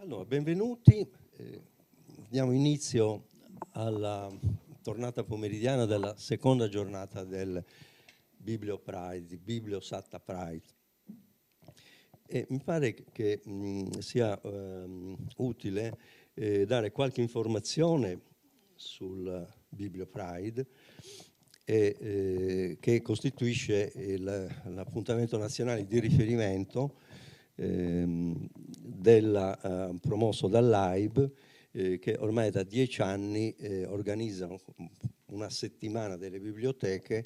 Allora, benvenuti. Diamo inizio alla tornata pomeridiana della seconda giornata del Biblio Pride, Biblio Satta Pride. E mi pare che sia utile dare qualche informazione sul Biblio Pride, che costituisce l'appuntamento nazionale di riferimento promosso dall'AIB, che ormai da 10 anni organizza una settimana delle biblioteche,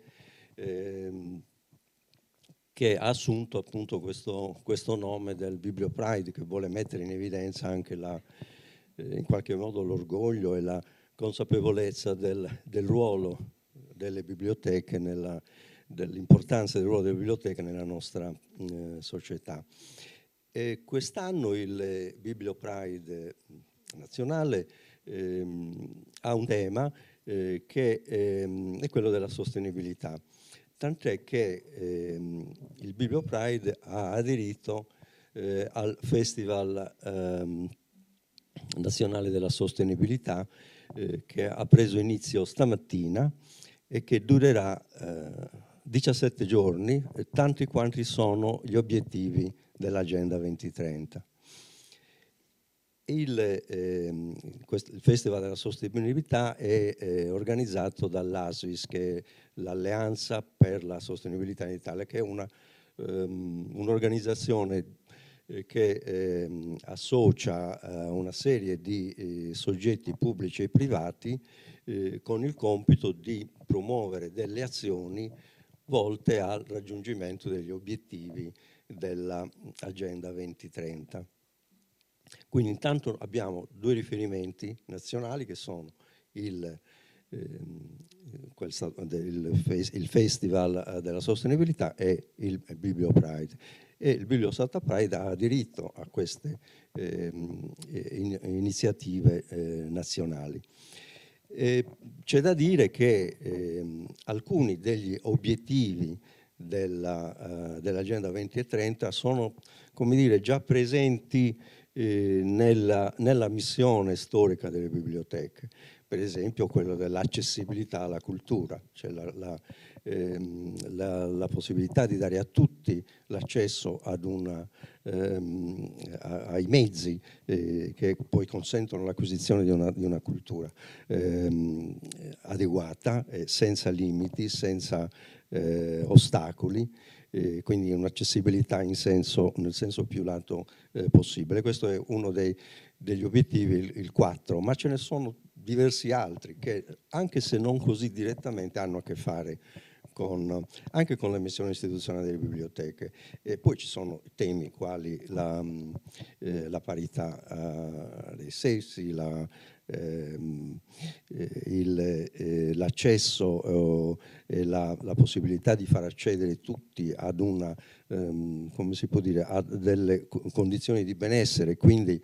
che ha assunto appunto questo nome del Biblio Pride, che vuole mettere in evidenza anche in qualche modo l'orgoglio e la consapevolezza del ruolo delle biblioteche, dell'importanza del ruolo delle biblioteche nella nostra società. Quest'anno il Biblio Pride nazionale ha un tema che è quello della sostenibilità, tant'è che il Biblio Pride ha aderito al Festival nazionale della sostenibilità, che ha preso inizio stamattina e che durerà 17 giorni, tanti quanti sono gli obiettivi dell'Agenda 2030. Il Festival della Sostenibilità è organizzato dall'ASVIS, che è l'Alleanza per la Sostenibilità in Italia, che è un'organizzazione che associa una serie di soggetti pubblici e privati con il compito di promuovere delle azioni volte al raggiungimento degli obiettivi dell'Agenda 2030. Quindi intanto abbiamo due riferimenti nazionali, che sono il Festival della Sostenibilità e il Biblio Pride. E il Biblio Satta Pride ha diritto a queste iniziative nazionali. C'è da dire che alcuni degli obiettivi dell'Agenda 2030 sono, come dire, già presenti nella missione storica delle biblioteche. Per esempio quello dell'accessibilità alla cultura, cioè la possibilità di dare a tutti l'accesso ai mezzi che poi consentono l'acquisizione di una cultura adeguata, senza limiti, senza ostacoli, quindi un'accessibilità nel senso più lato possibile. Questo è uno degli obiettivi, il 4, ma ce ne sono diversi altri che, anche se non così direttamente, hanno a che fare anche con la missione istituzionale delle biblioteche. E poi ci sono temi quali la parità dei sessi, l'accesso e la possibilità di far accedere tutti ad come si può dire, a delle condizioni di benessere, quindi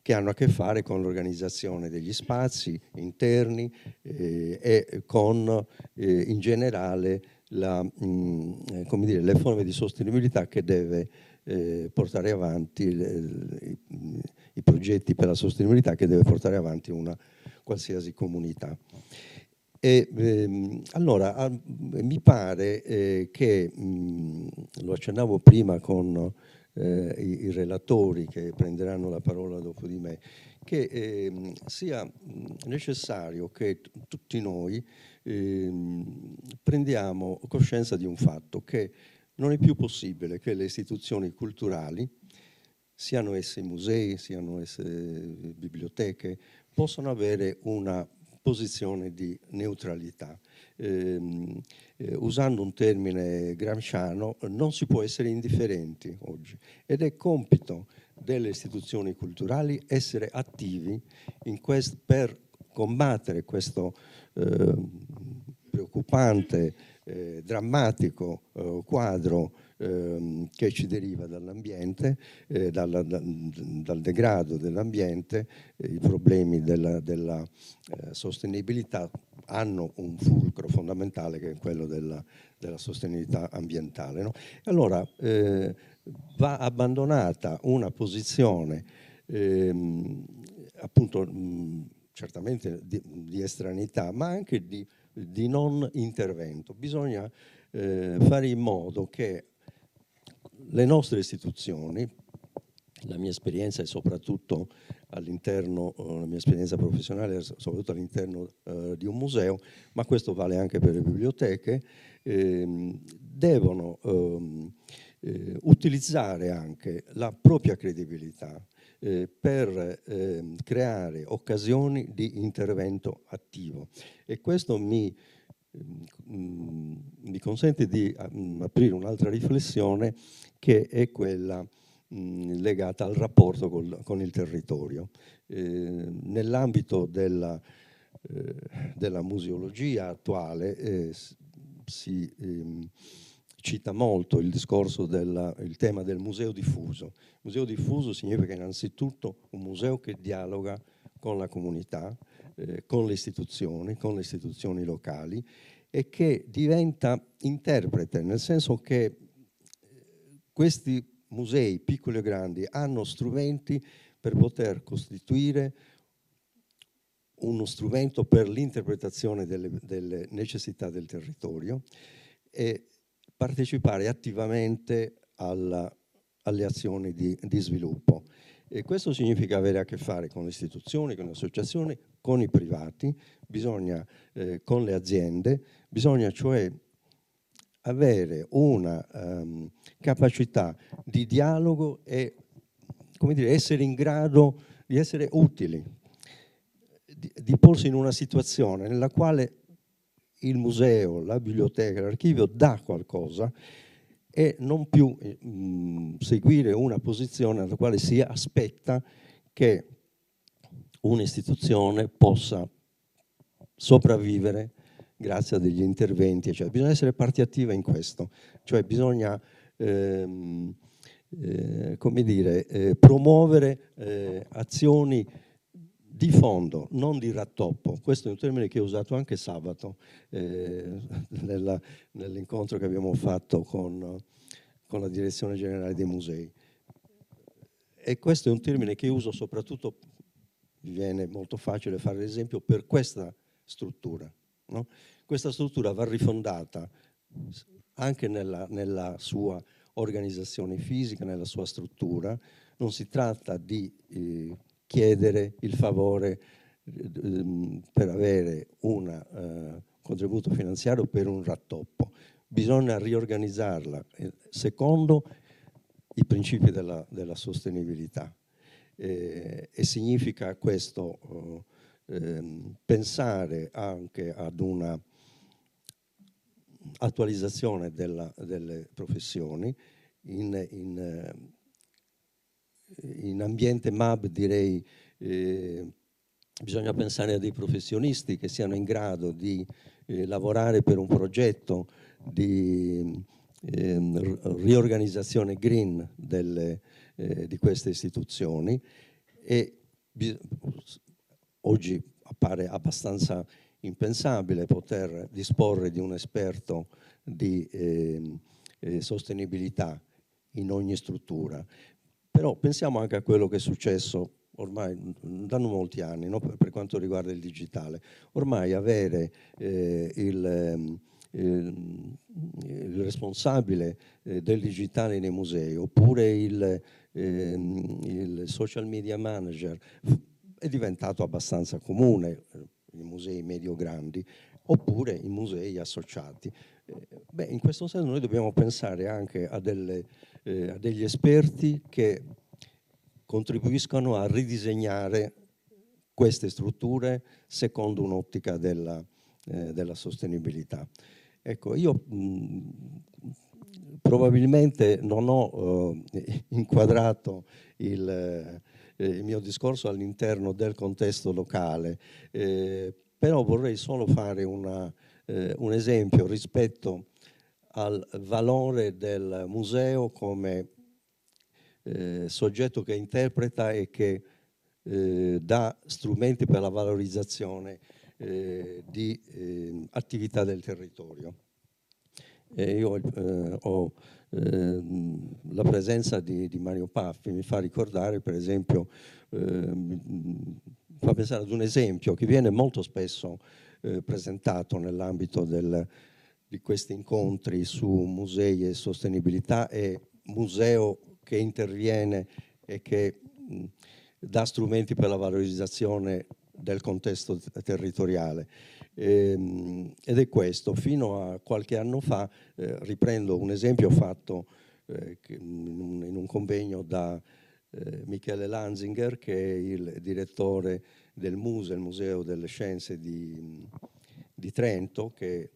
che hanno a che fare con l'organizzazione degli spazi interni e con in generale come dire, le forme di sostenibilità che deve portare avanti, i progetti per la sostenibilità che deve portare avanti una qualsiasi comunità. Allora, mi pare che, lo accennavo prima con i relatori che prenderanno la parola dopo di me, che sia necessario che tutti noi prendiamo coscienza di un fatto, che non è più possibile che le istituzioni culturali, siano esse musei, siano esse biblioteche, possano avere una posizione di neutralità. Usando un termine gramsciano, non si può essere indifferenti oggi, ed è compito delle istituzioni culturali essere attivi per combattere questo preoccupante, drammatico quadro che ci deriva dall'ambiente, dal degrado dell'ambiente. I problemi della sostenibilità hanno un fulcro fondamentale, che è quello della sostenibilità ambientale, no? Allora va abbandonata una posizione appunto certamente di estraneità, ma anche di non intervento. Bisogna fare in modo che le nostre istituzioni, la mia esperienza è soprattutto all'interno, la mia esperienza professionale è soprattutto all'interno di un museo, ma questo vale anche per le biblioteche, devono utilizzare anche la propria credibilità per creare occasioni di intervento attivo. E questo mi consente di aprire un'altra riflessione, che è quella legata al rapporto con il territorio. Nell'ambito della museologia attuale si cita molto il discorso il tema del museo diffuso. Museo diffuso significa innanzitutto un museo che dialoga con la comunità, con le istituzioni locali, e che diventa interprete, nel senso che questi musei, piccoli o grandi, hanno strumenti per poter costituire uno strumento per l'interpretazione delle necessità del territorio e partecipare attivamente alle azioni di sviluppo. E questo significa avere a che fare con le istituzioni, con le associazioni, con i privati, bisogna con le aziende, bisogna cioè avere una capacità di dialogo e, come dire, essere in grado di essere utili, di porsi in una situazione nella quale il museo, la biblioteca, l'archivio dà qualcosa e non più seguire una posizione alla quale si aspetta che un'istituzione possa sopravvivere grazie a degli interventi, cioè bisogna essere parte attiva in questo, cioè bisogna come dire, promuovere azioni di fondo, non di rattoppo. Questo è un termine che ho usato anche sabato nell'incontro che abbiamo fatto con la Direzione Generale dei Musei. E questo è un termine che uso soprattutto, mi viene molto facile fare l'esempio, per questa struttura. No? Questa struttura va rifondata anche nella sua organizzazione fisica, nella sua struttura. Non si tratta di chiedere il favore per avere un contributo finanziario per un rattoppo. Bisogna riorganizzarla secondo i principi della sostenibilità. E significa questo pensare anche ad una attualizzazione delle professioni in ambiente MAB, direi. Bisogna pensare a dei professionisti che siano in grado di lavorare per un progetto di riorganizzazione green di queste istituzioni, e oggi appare abbastanza impensabile poter disporre di un esperto di sostenibilità in ogni struttura. Però pensiamo anche a quello che è successo ormai da non molti anni, no? Per quanto riguarda il digitale. Ormai avere il responsabile del digitale nei musei, oppure il social media manager, è diventato abbastanza comune in musei medio-grandi, oppure in musei associati. In questo senso noi dobbiamo pensare anche a degli esperti che contribuiscano a ridisegnare queste strutture secondo un'ottica della sostenibilità. Ecco, io probabilmente non ho inquadrato il mio discorso all'interno del contesto locale, però vorrei solo fare un esempio rispetto al valore del museo come soggetto che interpreta e che dà strumenti per la valorizzazione di attività del territorio. e io ho la presenza di Mario Paffi, mi fa ricordare, per esempio, fa pensare ad un esempio che viene molto spesso presentato nell'ambito di questi incontri su musei e sostenibilità, e museo che interviene e che dà strumenti per la valorizzazione del contesto territoriale. Ed è questo. Fino a qualche anno fa, riprendo un esempio fatto in un convegno da Michele Lanzinger, che è il direttore del MUSE, il Museo delle Scienze di Trento, che è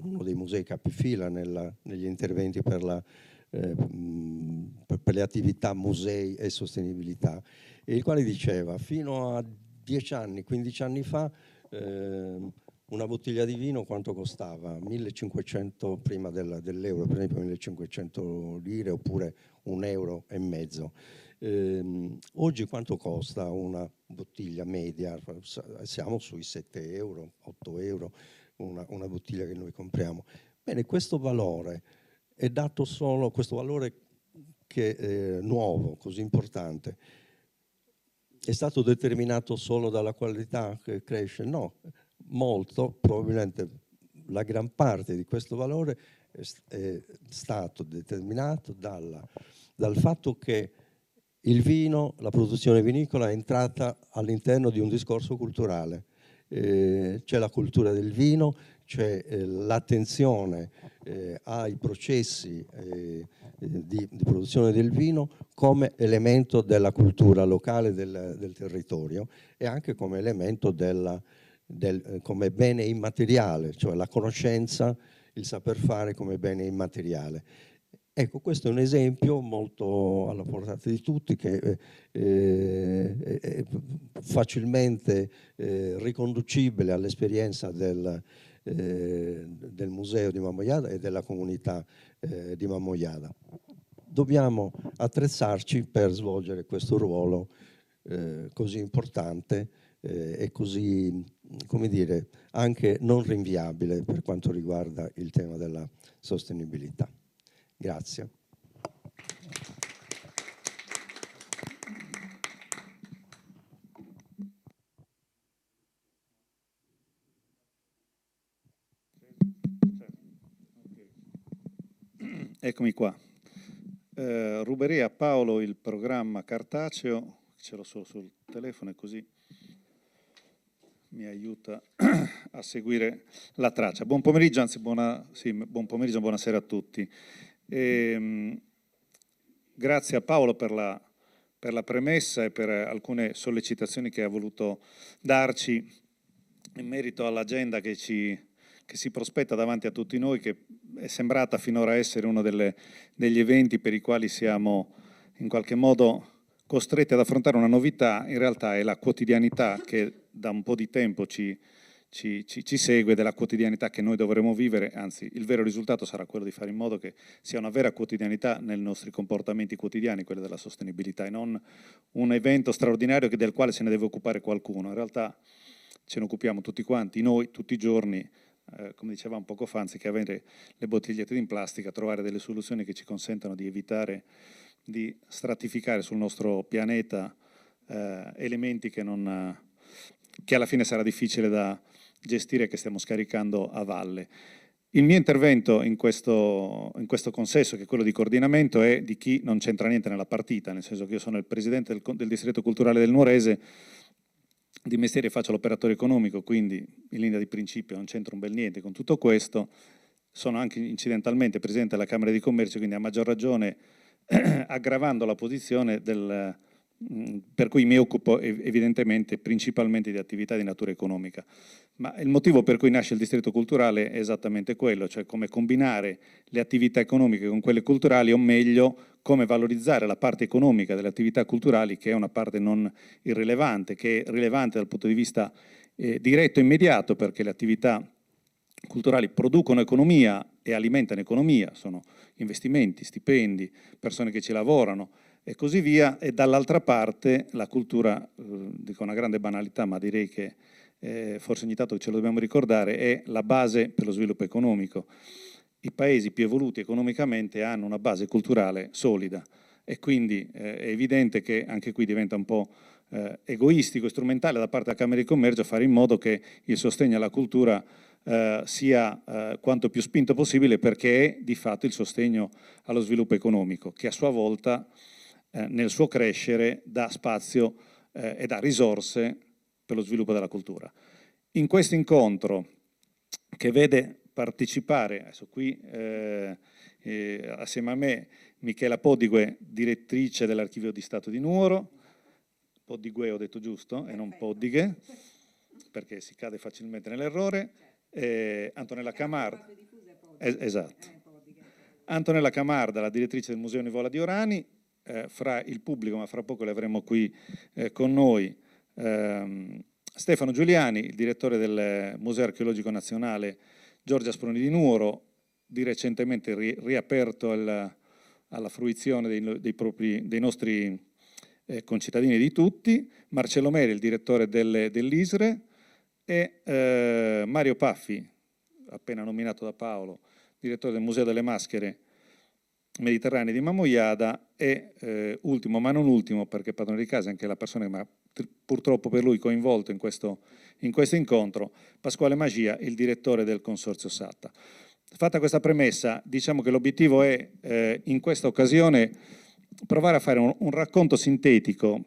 uno dei musei capifila negli interventi per le attività musei e sostenibilità, e il quale diceva: fino a 10 anni, 15 anni fa, una bottiglia di vino quanto costava? 1500 prima dell'euro, per esempio 1500 lire, oppure 1,5 euro. Oggi quanto costa una bottiglia media? Siamo sui 7 euro, 8 euro, una bottiglia che noi compriamo. Bene, questo valore è dato solo, questo valore che è nuovo, così importante, è stato determinato solo dalla qualità che cresce? No, molto, probabilmente la gran parte di questo valore è stato determinato dal fatto che il vino, la produzione vinicola è entrata all'interno di un discorso culturale. C'è la cultura del vino, c'è l'attenzione ai processi di produzione del vino come elemento della cultura locale del territorio, e anche come elemento come bene immateriale, cioè la conoscenza, il saper fare come bene immateriale. Ecco, questo è un esempio molto alla portata di tutti, che è facilmente riconducibile all'esperienza del museo di Mamojada e della comunità di Mamojada. Dobbiamo attrezzarci per svolgere questo ruolo così importante e così, come dire, anche non rinviabile per quanto riguarda il tema della sostenibilità. Grazie. Eccomi qua. Ruberei a Paolo il programma cartaceo, ce l'ho solo sul telefono e così mi aiuta a seguire la traccia. Buon pomeriggio, anzi buon pomeriggio, buonasera a tutti. Grazie a Paolo per la premessa e per alcune sollecitazioni che ha voluto darci in merito all'agenda che si prospetta davanti a tutti noi, che è sembrata finora essere uno degli eventi per i quali siamo in qualche modo costretti ad affrontare una novità. In realtà è la quotidianità che da un po' di tempo ci segue, della quotidianità che noi dovremo vivere, anzi il vero risultato sarà quello di fare in modo che sia una vera quotidianità nei nostri comportamenti quotidiani, quella della sostenibilità, e non un evento straordinario del quale se ne deve occupare qualcuno. In realtà ce ne occupiamo tutti quanti, noi, tutti i giorni, come dicevamo poco fa, anziché avere le bottigliette in plastica, trovare delle soluzioni che ci consentano di evitare di stratificare sul nostro pianeta elementi che alla fine sarà difficile da gestire e che stiamo scaricando a valle. Il mio intervento in questo consesso, che è quello di coordinamento, è di chi non c'entra niente nella partita, nel senso che io sono il presidente del distretto culturale del Nuorese, di mestiere faccio l'operatore economico, quindi in linea di principio non c'entra un bel niente con tutto questo. Sono anche incidentalmente presidente della Camera di Commercio, quindi a maggior ragione aggravando la posizione per cui mi occupo evidentemente principalmente di attività di natura economica. Ma il motivo per cui nasce il distretto culturale è esattamente quello, cioè come combinare le attività economiche con quelle culturali, o meglio, come valorizzare la parte economica delle attività culturali, che è una parte non irrilevante, che è rilevante dal punto di vista diretto e immediato, perché le attività culturali producono economia e alimentano economia, sono investimenti, stipendi, persone che ci lavorano e così via, e dall'altra parte la cultura, dico una grande banalità, ma direi che forse ogni tanto ce lo dobbiamo ricordare, è la base per lo sviluppo economico. i paesi più evoluti economicamente hanno una base culturale solida, e quindi è evidente che anche qui diventa un po' egoistico e strumentale da parte della Camera di Commercio fare in modo che il sostegno alla cultura sia quanto più spinto possibile, perché è di fatto il sostegno allo sviluppo economico, che a sua volta nel suo crescere dà spazio e dà risorse per lo sviluppo della cultura. In questo incontro, che vede partecipare, adesso qui assieme a me, Michela Podigue, direttrice dell'Archivio di Stato di Nuoro, Podigue ho detto giusto, e non Podighe, perché si cade facilmente nell'errore, Antonella Camarda, esatto. Antonella Camarda, la direttrice del Museo Nivola di Orani, fra il pubblico, ma fra poco le avremo qui con noi, Stefano Giuliani, il direttore del Museo Archeologico Nazionale Giorgio Asproni di Nuoro, di recentemente riaperto alla fruizione dei nostri concittadini di tutti, Marcello Meri, il direttore dell'ISRE, e Mario Paffi, appena nominato da Paolo, direttore del Museo delle Maschere Mediterranee di Mamoiada, e ultimo ma non ultimo, perché padrone di casa è anche la persona che purtroppo per lui coinvolto in questo incontro, Pasquale Magia, il direttore del Consorzio SATA. Fatta questa premessa, diciamo che l'obiettivo è in questa occasione provare a fare un racconto sintetico.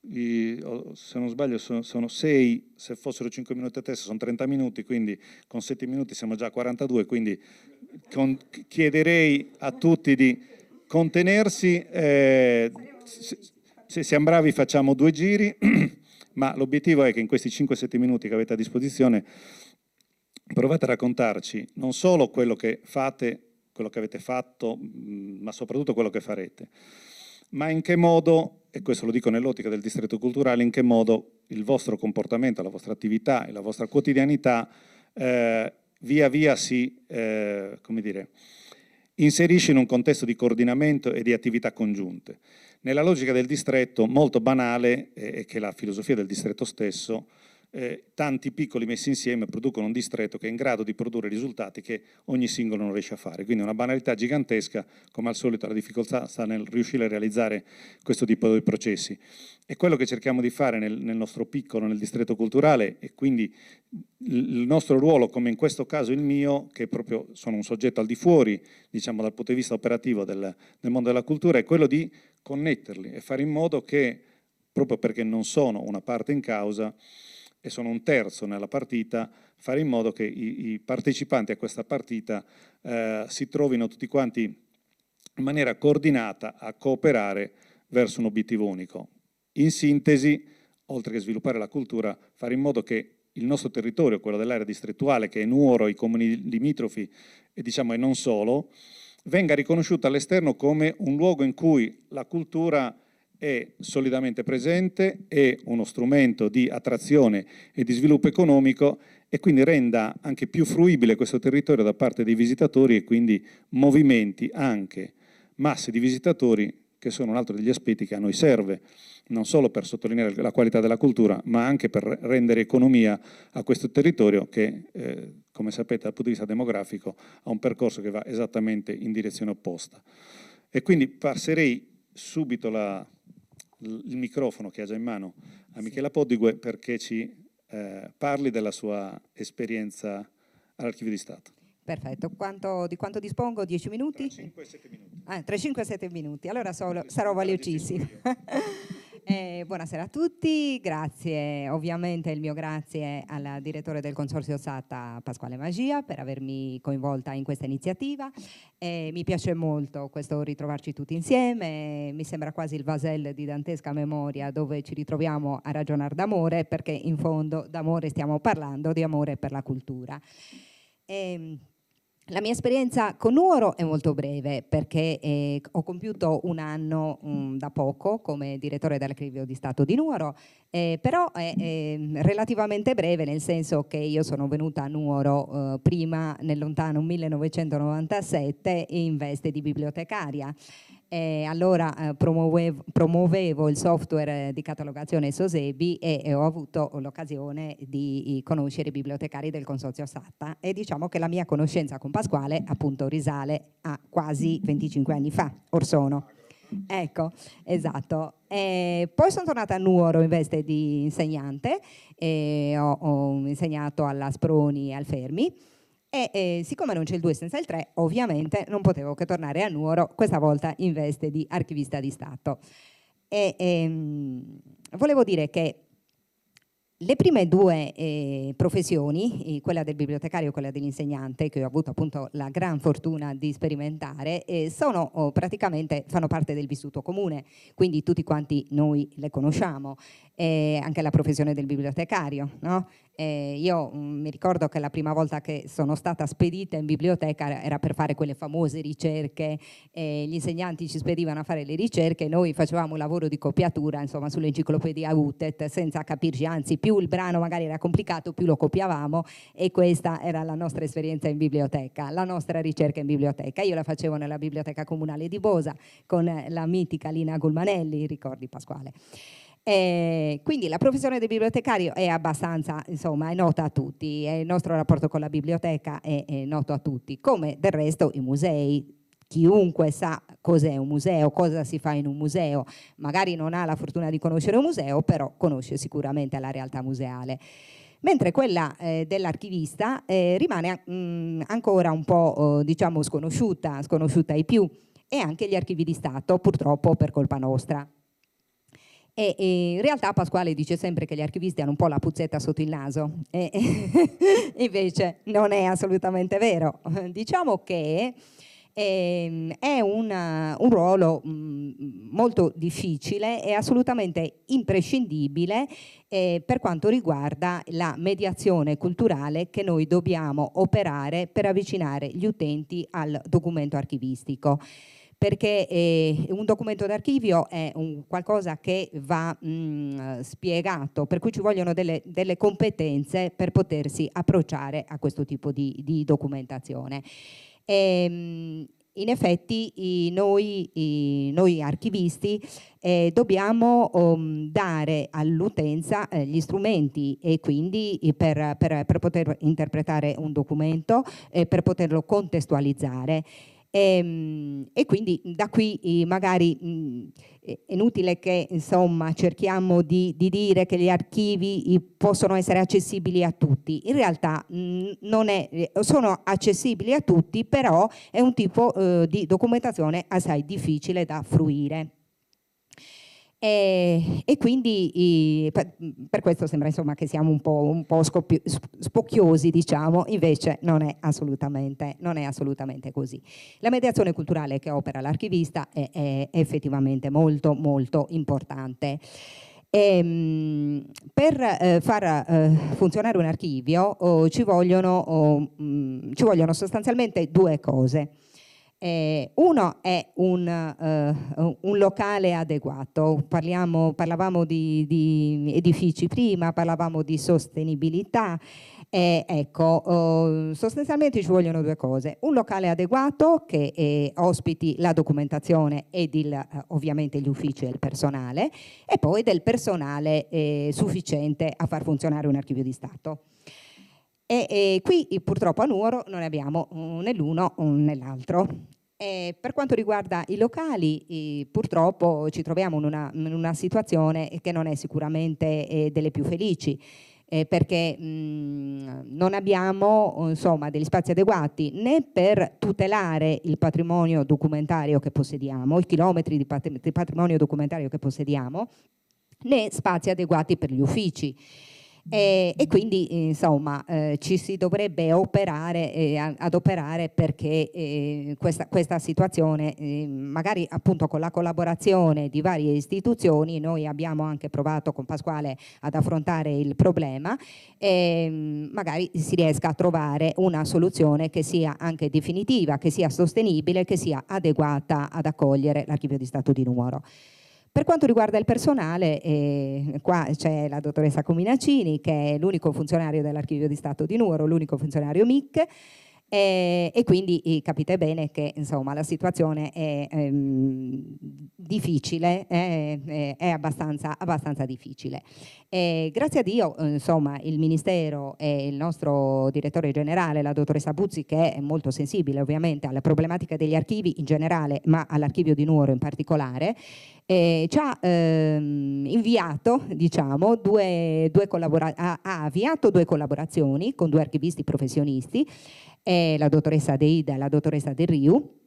Se non sbaglio sono 6, se fossero 5 minuti a testa sono 30 minuti, quindi con 7 minuti siamo già a 42, quindi chiederei a tutti di contenersi, se siamo bravi facciamo 2 giri, ma l'obiettivo è che in questi 5-7 minuti che avete a disposizione provate a raccontarci non solo quello che fate, quello che avete fatto, ma soprattutto quello che farete. Ma in che modo, e questo lo dico nell'ottica del distretto culturale, in che modo il vostro comportamento, la vostra attività e la vostra quotidianità via via si, come dire, inserisce in un contesto di coordinamento e di attività congiunte. Nella logica del distretto, molto banale, che è la filosofia del distretto stesso, tanti piccoli messi insieme producono un distretto che è in grado di produrre risultati che ogni singolo non riesce a fare. Quindi una banalità gigantesca, come al solito la difficoltà sta nel riuscire a realizzare questo tipo di processi. E quello che cerchiamo di fare nel nostro piccolo, nel distretto culturale, e quindi il nostro ruolo, come in questo caso il mio, che proprio sono un soggetto al di fuori, diciamo dal punto di vista operativo del mondo della cultura, è quello di connetterli e fare in modo che, proprio perché non sono una parte in causa, e sono un terzo nella partita, fare in modo che i partecipanti a questa partita si trovino tutti quanti in maniera coordinata a cooperare verso un obiettivo unico. In sintesi, oltre che sviluppare la cultura, fare in modo che il nostro territorio, quello dell'area distrettuale, che è Nuoro, i comuni limitrofi e diciamo e non solo, venga riconosciuto all'esterno come un luogo in cui la cultura è solidamente presente, è uno strumento di attrazione e di sviluppo economico, e quindi renda anche più fruibile questo territorio da parte dei visitatori, e quindi movimenti anche masse di visitatori, che sono un altro degli aspetti che a noi serve, non solo per sottolineare la qualità della cultura, ma anche per rendere economia a questo territorio che, come sapete, dal punto di vista demografico ha un percorso che va esattamente in direzione opposta. E quindi passerei subito il microfono che ha già in mano a Michela Podigue perché ci parli della sua esperienza all'Archivio di Stato. Perfetto, di quanto dispongo? 10 minuti? 5 e 7 minuti. Tra 5 e 7 minuti, allora sarò velocissima. Buonasera a tutti, grazie, ovviamente il mio grazie al direttore del Consorzio SATA Pasquale Magia per avermi coinvolta in questa iniziativa. Mi piace molto questo ritrovarci tutti insieme, mi sembra quasi il Vasel di dantesca memoria dove ci ritroviamo a ragionare d'amore, perché in fondo d'amore stiamo parlando, di amore per la cultura. La mia esperienza con Nuoro è molto breve perché ho compiuto un anno da poco come direttore dell'Archivio di Stato di Nuoro, però è relativamente breve, nel senso che io sono venuta a Nuoro prima nel lontano 1997 in veste di bibliotecaria. Allora promuovevo il software di catalogazione Sosebi e ho avuto l'occasione di conoscere i bibliotecari del Consorzio SATA, e diciamo che la mia conoscenza con Pasquale appunto risale a quasi 25 anni fa, or sono. Ecco, esatto. Poi sono tornata a Nuoro in veste di insegnante, ho insegnato alla Sproni e al Fermi, e siccome non c'è il 2 senza il 3, ovviamente non potevo che tornare a Nuoro, questa volta in veste di archivista di Stato. Volevo dire che le prime due professioni, quella del bibliotecario e quella dell'insegnante, che ho avuto appunto la gran fortuna di sperimentare, praticamente fanno parte del vissuto comune, quindi tutti quanti noi le conosciamo, anche la professione del bibliotecario, no? Io mi ricordo che la prima volta che sono stata spedita in biblioteca era per fare quelle famose ricerche, gli insegnanti ci spedivano a fare le ricerche, noi facevamo un lavoro di copiatura, insomma, sull'enciclopedia UTET, senza capirci, anzi più il brano magari era complicato più lo copiavamo, e questa era la nostra esperienza in biblioteca, la nostra ricerca in biblioteca. Io la facevo nella biblioteca comunale di Bosa con la mitica Lina Gulmanelli, ricordi Pasquale? Quindi la professione del bibliotecario è abbastanza, insomma, è nota a tutti, il nostro rapporto con la biblioteca è noto a tutti, come del resto i musei. Chiunque sa cos'è un museo, cosa si fa in un museo, magari non ha la fortuna di conoscere un museo, però conosce sicuramente la realtà museale. Mentre quella dell'archivista rimane ancora un po' diciamo sconosciuta ai più, e anche gli archivi di Stato, purtroppo per colpa nostra. E in realtà Pasquale dice sempre che gli archivisti hanno un po' la puzzetta sotto il naso, invece non è assolutamente vero. Diciamo che è un ruolo molto difficile e assolutamente imprescindibile per quanto riguarda la mediazione culturale che noi dobbiamo operare per avvicinare gli utenti al documento archivistico. Perché un documento d'archivio è qualcosa che va spiegato, per cui ci vogliono delle competenze per potersi approcciare a questo tipo di documentazione. In effetti noi archivisti dobbiamo dare all'utenza gli strumenti, e quindi per poter interpretare un documento, per poterlo contestualizzare. E quindi da qui magari è inutile che insomma cerchiamo di dire che gli archivi possono essere accessibili a tutti. In realtà sono accessibili a tutti, però è un tipo di documentazione assai difficile da fruire. E quindi per questo sembra insomma che siamo un po' spocchiosi, diciamo, invece non è assolutamente così. La mediazione culturale che opera l'archivista è effettivamente molto molto importante. Per far funzionare un archivio ci vogliono sostanzialmente due cose. Uno è un locale adeguato. Parlavamo di edifici prima, parlavamo di sostenibilità. Sostanzialmente ci vogliono due cose: un locale adeguato che ospiti la documentazione ed ovviamente gli uffici e il personale, e poi del personale sufficiente a far funzionare un archivio di Stato. E qui purtroppo a Nuoro non ne abbiamo né l'uno né l'altro. Per quanto riguarda i locali, purtroppo ci troviamo in una situazione che non è sicuramente delle più felici, perché non abbiamo insomma degli spazi adeguati né per tutelare il patrimonio documentario che possediamo, i chilometri di patrimonio documentario che possediamo, né spazi adeguati per gli uffici. E quindi insomma ci si dovrebbe adoperare perché questa situazione, magari appunto con la collaborazione di varie istituzioni, noi abbiamo anche provato con Pasquale ad affrontare il problema, magari si riesca a trovare una soluzione che sia anche definitiva, che sia sostenibile, che sia adeguata ad accogliere l'Archivio di Stato di Nuoro. Per quanto riguarda il personale, qua c'è la dottoressa Cominacini, che è l'unico funzionario dell'Archivio di Stato di Nuoro, l'unico funzionario MIC, e quindi capite bene che insomma la situazione è difficile, è abbastanza difficile. Grazie a Dio insomma il Ministero e il nostro direttore generale, la dottoressa Buzzi, che è molto sensibile ovviamente alle problematiche degli archivi in generale, ma all'archivio di Nuoro in particolare, ci ha inviato, diciamo, ha avviato 2 collaborazioni con 2 archivisti professionisti, la dottoressa Deida e la dottoressa Del Riu,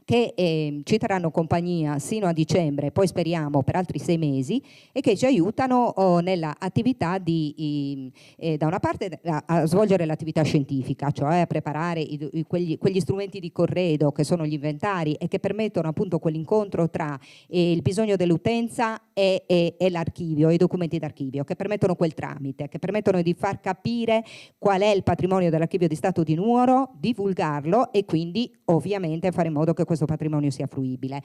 che ci terranno compagnia sino a dicembre, poi speriamo per altri 6 mesi, e che ci aiutano nell'attività da una parte a svolgere l'attività scientifica, cioè a preparare quegli strumenti di corredo che sono gli inventari e che permettono appunto quell'incontro tra il bisogno dell'utenza e l'archivio, i documenti d'archivio, che permettono quel tramite, che permettono di far capire qual è il patrimonio dell'Archivio di Stato di Nuoro, divulgarlo e quindi ovviamente fare in modo che questo patrimonio sia fruibile.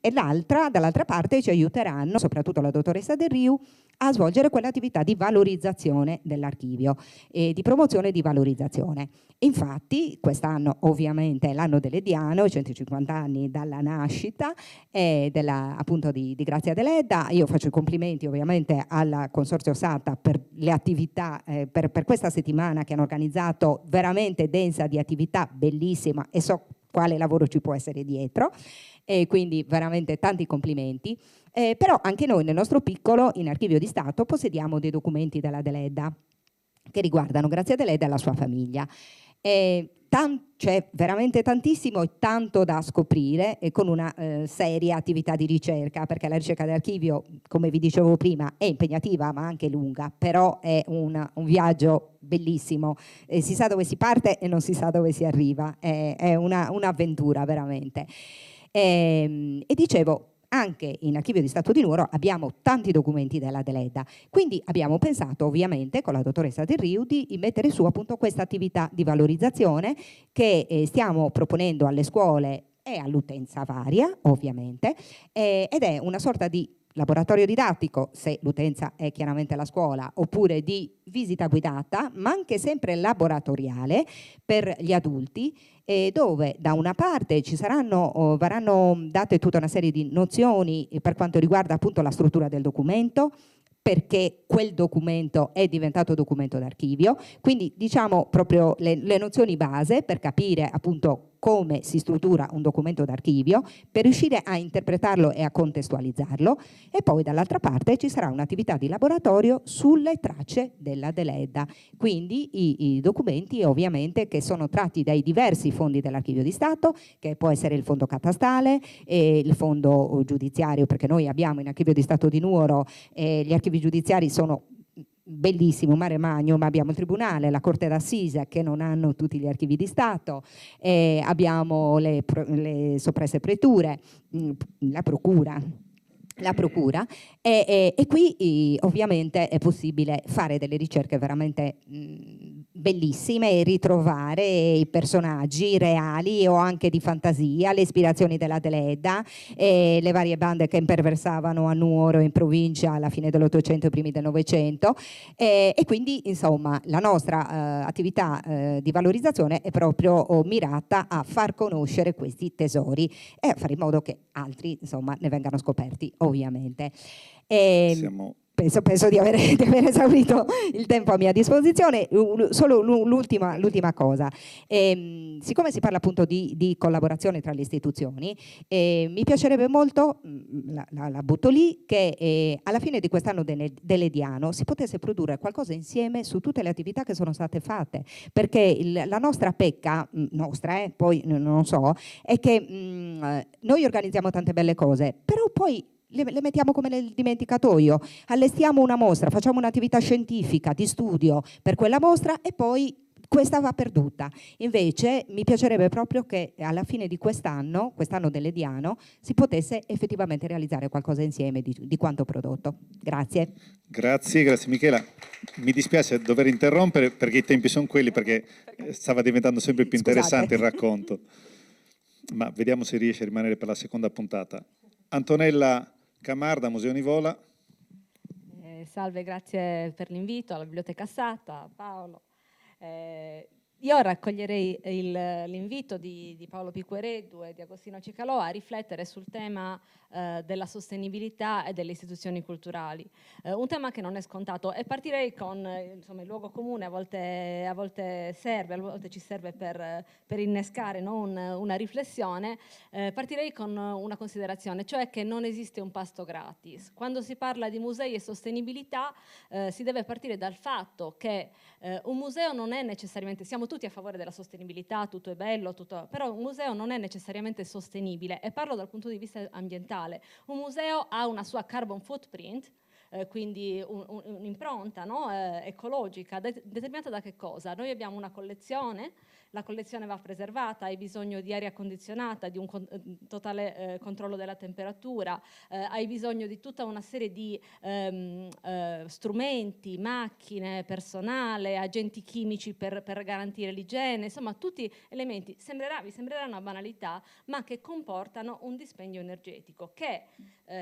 Dall'altra parte ci aiuteranno, soprattutto la dottoressa Del Riu, a svolgere quell'attività di valorizzazione dell'archivio e di promozione e di valorizzazione. Infatti quest'anno ovviamente è l'anno delle Diano, 150 anni dalla nascita appunto di Grazia Deledda. Io faccio i complimenti ovviamente al Consorzio SATA per le attività, per questa settimana che hanno organizzato, veramente densa di attività, bellissima, e so quale lavoro ci può essere dietro, e quindi veramente tanti complimenti. Però anche noi nel nostro piccolo in Archivio di Stato possediamo dei documenti della Deledda che riguardano Grazia Deledda e la sua famiglia. C'è veramente tantissimo e tanto da scoprire, e con una seria attività di ricerca, perché la ricerca dell'archivio, come vi dicevo prima, è impegnativa ma anche lunga, però è un viaggio bellissimo, si sa dove si parte e non si sa dove si arriva, è un'avventura veramente. E dicevo, anche in Archivio di Stato di Nuoro abbiamo tanti documenti della Deledda, quindi abbiamo pensato ovviamente con la dottoressa Del Riu di mettere su appunto questa attività di valorizzazione che stiamo proponendo alle scuole e all'utenza varia ovviamente, ed è una sorta di laboratorio didattico, se l'utenza è chiaramente la scuola, oppure di visita guidata, ma anche sempre laboratoriale per gli adulti, dove da una parte verranno date tutta una serie di nozioni per quanto riguarda appunto la struttura del documento, perché quel documento è diventato documento d'archivio, quindi diciamo proprio le nozioni base per capire appunto come si struttura un documento d'archivio, per riuscire a interpretarlo e a contestualizzarlo, e poi dall'altra parte ci sarà un'attività di laboratorio sulle tracce della Deledda, quindi i documenti ovviamente che sono tratti dai diversi fondi dell'Archivio di Stato, che può essere il fondo catastale, il fondo giudiziario, perché noi abbiamo in Archivio di Stato di Nuoro gli archivi giudiziari sono bellissimo, mare magno, ma abbiamo il Tribunale, la Corte d'Assise che non hanno tutti gli archivi di Stato, abbiamo le soppresse preture, la Procura, e qui ovviamente è possibile fare delle ricerche veramente bellissime e ritrovare i personaggi reali o anche di fantasia, le ispirazioni della Deledda, le varie bande che imperversavano a Nuoro in provincia alla fine dell'Ottocento e primi del Novecento, e quindi insomma la nostra attività di valorizzazione è proprio mirata a far conoscere questi tesori e a fare in modo che altri insomma ne vengano scoperti ovviamente. Penso di aver esaurito il tempo a mia disposizione. Solo l'ultima cosa. Siccome si parla appunto di collaborazione tra le istituzioni, mi piacerebbe molto, la butto lì, che alla fine di quest'anno delle Diano si potesse produrre qualcosa insieme su tutte le attività che sono state fatte, perché la nostra pecca, poi non so, è che noi organizziamo tante belle cose, però poi le mettiamo come nel dimenticatoio, allestiamo una mostra, facciamo un'attività scientifica di studio per quella mostra e poi questa va perduta. Invece mi piacerebbe proprio che alla fine di quest'anno delle Diano, si potesse effettivamente realizzare qualcosa insieme di quanto prodotto. Grazie. Grazie Michela. Mi dispiace dover interrompere perché i tempi sono quelli, perché stava diventando sempre più interessante il racconto. Ma vediamo se riesce a rimanere per la seconda puntata. Antonella Camarda, Museo Nivola. Salve, grazie per l'invito alla Biblioteca SATA, Paolo. Io raccoglierei l'invito di Paolo Piquereddu e di Agostino Cicalò a riflettere sul tema della sostenibilità e delle istituzioni culturali, un tema che non è scontato, e partirei con insomma, il luogo comune a volte serve, a volte ci serve per innescare, no? una riflessione. Partirei con una considerazione, cioè che non esiste un pasto gratis. Quando si parla di musei e sostenibilità si deve partire dal fatto che un museo non è necessariamente, siamo tutti a favore della sostenibilità, tutto è bello, però un museo non è necessariamente sostenibile, e parlo dal punto di vista ambientale. Un museo ha una sua carbon footprint, quindi un'impronta, no? Ecologica, determinata da che cosa? Noi abbiamo una collezione, la collezione va preservata, hai bisogno di aria condizionata, di un totale controllo della temperatura, hai bisogno di tutta una serie di strumenti, macchine, personale, agenti chimici per garantire l'igiene, insomma tutti elementi, vi sembrerà una banalità, ma che comportano un dispendio energetico che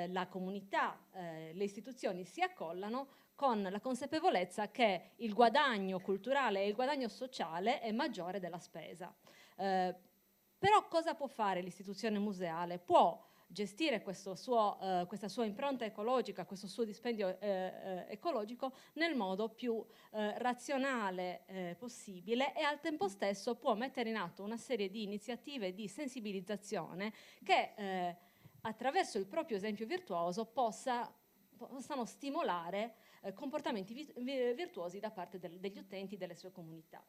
la comunità, le istituzioni si accollano con la consapevolezza che il guadagno culturale e il guadagno sociale è maggiore della spesa. Però cosa può fare l'istituzione museale? Può gestire questa sua impronta ecologica, questo suo dispendio ecologico nel modo più razionale possibile, e al tempo stesso può mettere in atto una serie di iniziative di sensibilizzazione che attraverso il proprio esempio virtuoso possano stimolare comportamenti virtuosi da parte degli utenti delle sue comunità.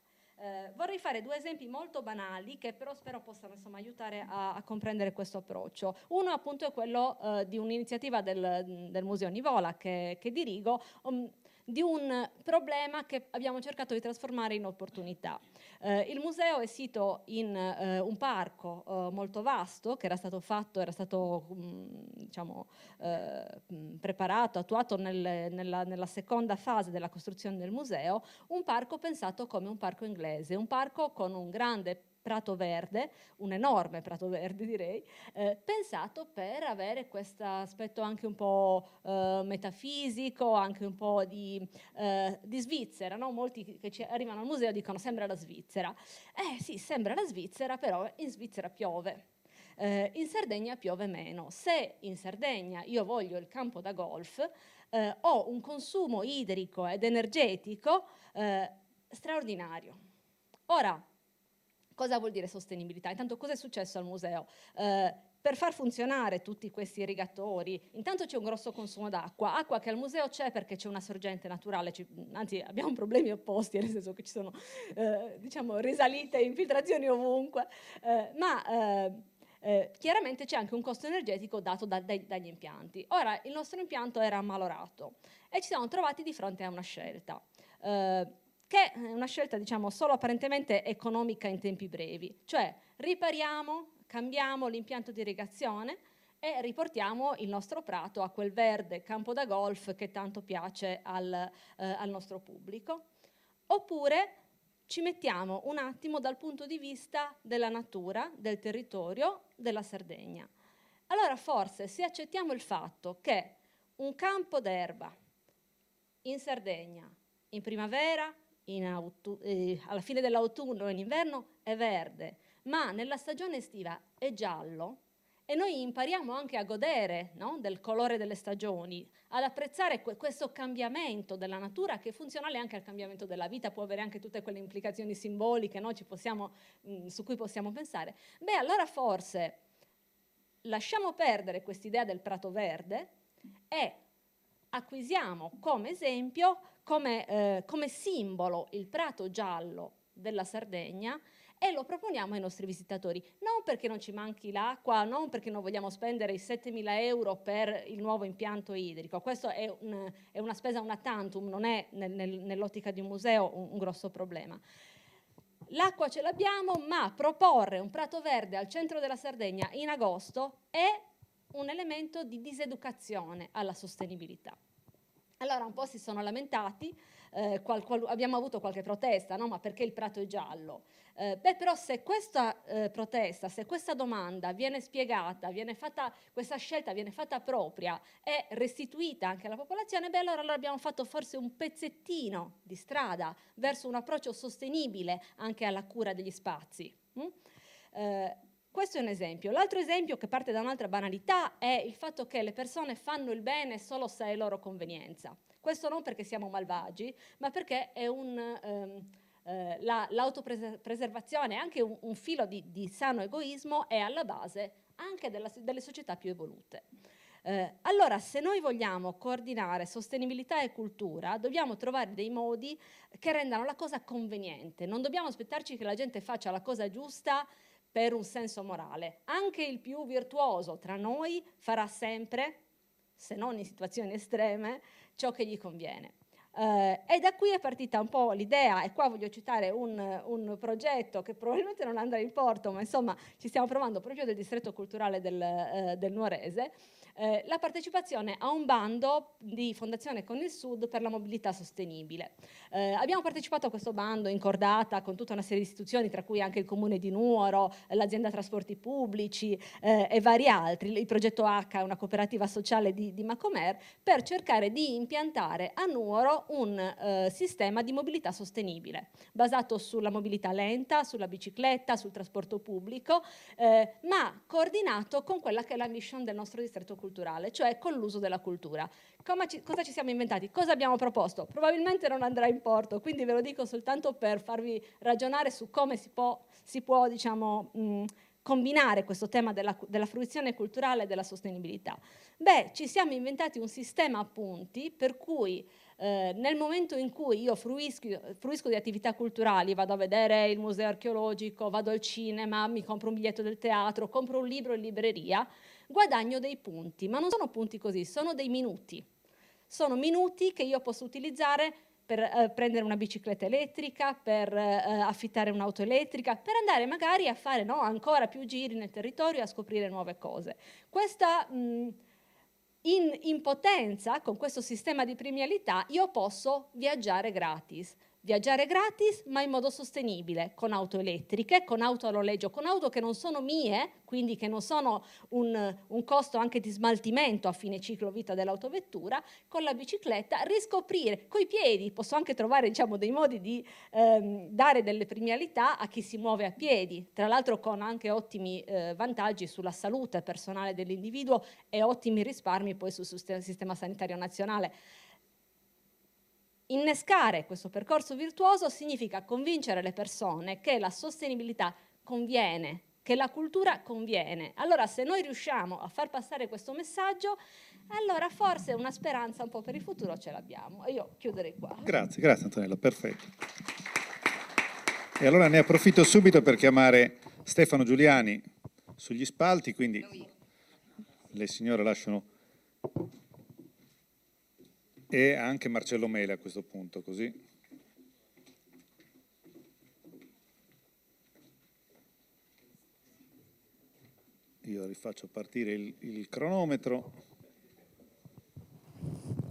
Vorrei fare due esempi molto banali che però spero possano insomma, aiutare a comprendere questo approccio. Uno appunto è quello di un'iniziativa del Museo Nivola che dirigo, di un problema che abbiamo cercato di trasformare in opportunità. Il museo è sito in un parco molto vasto che era stato diciamo, preparato, attuato nella seconda fase della costruzione del museo, un parco pensato come un parco inglese, un parco con un grande prato verde, un enorme prato verde direi, pensato per avere questo aspetto anche un po' metafisico, anche un po' di Svizzera, no? Molti che ci arrivano al museo dicono sembra la Svizzera. Sì, sembra la Svizzera, però in Svizzera piove. In Sardegna piove meno. Se in Sardegna io voglio il campo da golf, ho un consumo idrico ed energetico straordinario. Ora, cosa vuol dire sostenibilità? Intanto, cosa è successo al museo? Per far funzionare tutti questi irrigatori, intanto c'è un grosso consumo d'acqua, acqua che al museo c'è perché c'è una sorgente naturale, anzi abbiamo problemi opposti, nel senso che ci sono diciamo risalite, infiltrazioni ovunque, chiaramente c'è anche un costo energetico dato dagli impianti. Ora, il nostro impianto era ammalorato e ci siamo trovati di fronte a una scelta. Che è una scelta diciamo solo apparentemente economica in tempi brevi, cioè ripariamo, cambiamo l'impianto di irrigazione e riportiamo il nostro prato a quel verde campo da golf che tanto piace al nostro pubblico, oppure ci mettiamo un attimo dal punto di vista della natura, del territorio, della Sardegna. Allora forse se accettiamo il fatto che un campo d'erba in Sardegna in primavera, alla fine dell'autunno e in inverno è verde, ma nella stagione estiva è giallo, e noi impariamo anche a godere, no? Del colore delle stagioni, ad apprezzare questo cambiamento della natura che è funzionale anche al cambiamento della vita, può avere anche tutte quelle implicazioni simboliche, no? Su cui possiamo pensare. Beh, allora forse lasciamo perdere quest'idea del prato verde e acquisiamo come esempio, come simbolo il prato giallo della Sardegna e lo proponiamo ai nostri visitatori, non perché non ci manchi l'acqua, non perché non vogliamo spendere i 7.000 euro per il nuovo impianto idrico, questo è una spesa una tantum, non è nell'ottica di un museo un grosso problema. L'acqua ce l'abbiamo, ma proporre un prato verde al centro della Sardegna in agosto è un elemento di diseducazione alla sostenibilità. Allora un po' si sono lamentati, abbiamo avuto qualche protesta, no? Ma perché il prato è giallo? Però se questa protesta, se questa domanda viene spiegata, questa scelta viene fatta propria e restituita anche alla popolazione, allora abbiamo fatto forse un pezzettino di strada verso un approccio sostenibile anche alla cura degli spazi. Questo è un esempio. L'altro esempio, che parte da un'altra banalità, è il fatto che le persone fanno il bene solo se è loro convenienza. Questo non perché siamo malvagi, ma perché è l'autopreservazione, anche un filo di sano egoismo, è alla base anche delle società più evolute. Allora, se noi vogliamo coordinare sostenibilità e cultura, dobbiamo trovare dei modi che rendano la cosa conveniente. Non dobbiamo aspettarci che la gente faccia la cosa giusta per un senso morale. Anche il più virtuoso tra noi farà sempre, se non in situazioni estreme, ciò che gli conviene. E da qui è partita un po' l'idea, e qua voglio citare un progetto che probabilmente non andrà in porto, ma insomma ci stiamo provando proprio del distretto culturale del Nuorese, la partecipazione a un bando di Fondazione Con il Sud per la mobilità sostenibile. Abbiamo partecipato a questo bando in cordata con tutta una serie di istituzioni, tra cui anche il Comune di Nuoro, l'azienda trasporti pubblici e vari altri. Il progetto H è una cooperativa sociale di Macomer, per cercare di impiantare a Nuoro un sistema di mobilità sostenibile, basato sulla mobilità lenta, sulla bicicletta, sul trasporto pubblico, ma coordinato con quella che è la mission del nostro distretto culturale, cioè con l'uso della cultura. Cosa ci siamo inventati? Cosa abbiamo proposto? Probabilmente non andrà in porto, quindi ve lo dico soltanto per farvi ragionare su come si può diciamo, combinare questo tema della fruizione culturale e della sostenibilità. Ci siamo inventati un sistema a punti per cui nel momento in cui io fruisco di attività culturali, vado a vedere il museo archeologico, vado al cinema, mi compro un biglietto del teatro, compro un libro in libreria, guadagno dei punti, ma non sono punti così, sono dei minuti. Sono minuti che io posso utilizzare per prendere una bicicletta elettrica, per affittare un'auto elettrica, per andare magari a fare ancora più giri nel territorio e a scoprire nuove cose. Questa in potenza, con questo sistema di premialità, io posso viaggiare gratis, ma in modo sostenibile, con auto elettriche, con auto a noleggio, con auto che non sono mie, quindi che non sono un costo anche di smaltimento a fine ciclo vita dell'autovettura, con la bicicletta, riscoprire coi piedi. Posso anche trovare dei modi di dare delle premialità a chi si muove a piedi, tra l'altro con anche ottimi vantaggi sulla salute personale dell'individuo e ottimi risparmi poi sul sistema sanitario nazionale. Innescare questo percorso virtuoso significa convincere le persone che la sostenibilità conviene, che la cultura conviene. Allora, se noi riusciamo a far passare questo messaggio, allora forse una speranza un po' per il futuro ce l'abbiamo. E io chiuderei qua. Grazie Antonella, perfetto. E allora ne approfitto subito per chiamare Stefano Giuliani sugli spalti, quindi le signore lasciano, e anche Marcello Mele a questo punto, così. Io rifaccio partire il cronometro.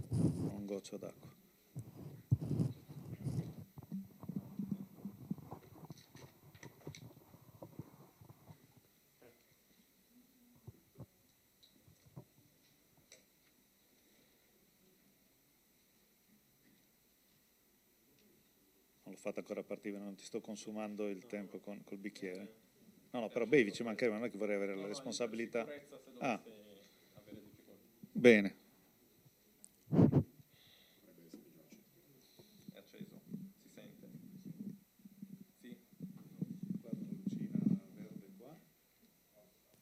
Un goccio d'acqua. L'ho fatta ancora partire, non ti sto consumando il tempo col bicchiere. No, però bevi, ci mancherebbe, non è che vorrei avere la responsabilità. Ah, bene. È acceso, si sente? Sì. Lucina verde qua.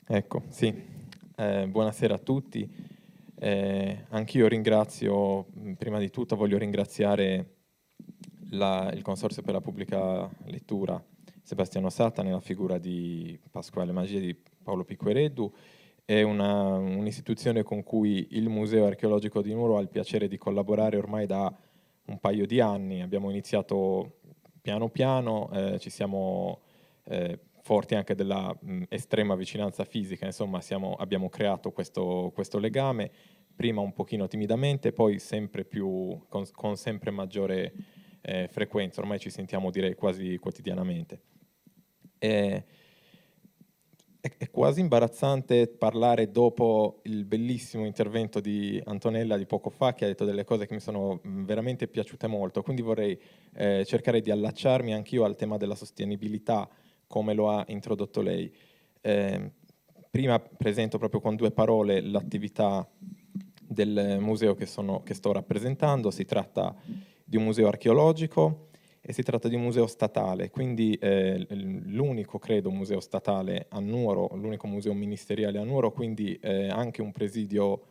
Ecco, sì. Buonasera a tutti. Anch'io ringrazio, prima di tutto voglio ringraziare il Consorzio per la Pubblica Lettura Sebastiano Satta nella figura di Pasquale Magia e di Paolo Picquereddu. È un'istituzione con cui il Museo Archeologico di Nuoro ha il piacere di collaborare ormai da un paio di anni. Abbiamo iniziato piano piano, ci siamo forti anche della estrema vicinanza fisica, insomma abbiamo creato questo legame. prima un pochino timidamente, poi sempre più, con sempre maggiore frequenza, ormai ci sentiamo direi quasi quotidianamente. È quasi imbarazzante parlare dopo il bellissimo intervento di Antonella di poco fa, che ha detto delle cose che mi sono veramente piaciute molto, quindi vorrei cercare di allacciarmi anch'io al tema della sostenibilità, come lo ha introdotto lei. Prima presento proprio con 2 parole l'attività del museo che sto rappresentando. Si tratta di un museo archeologico e si tratta di un museo statale, quindi l'unico, credo, museo statale a Nuoro, l'unico museo ministeriale a Nuoro, quindi anche un presidio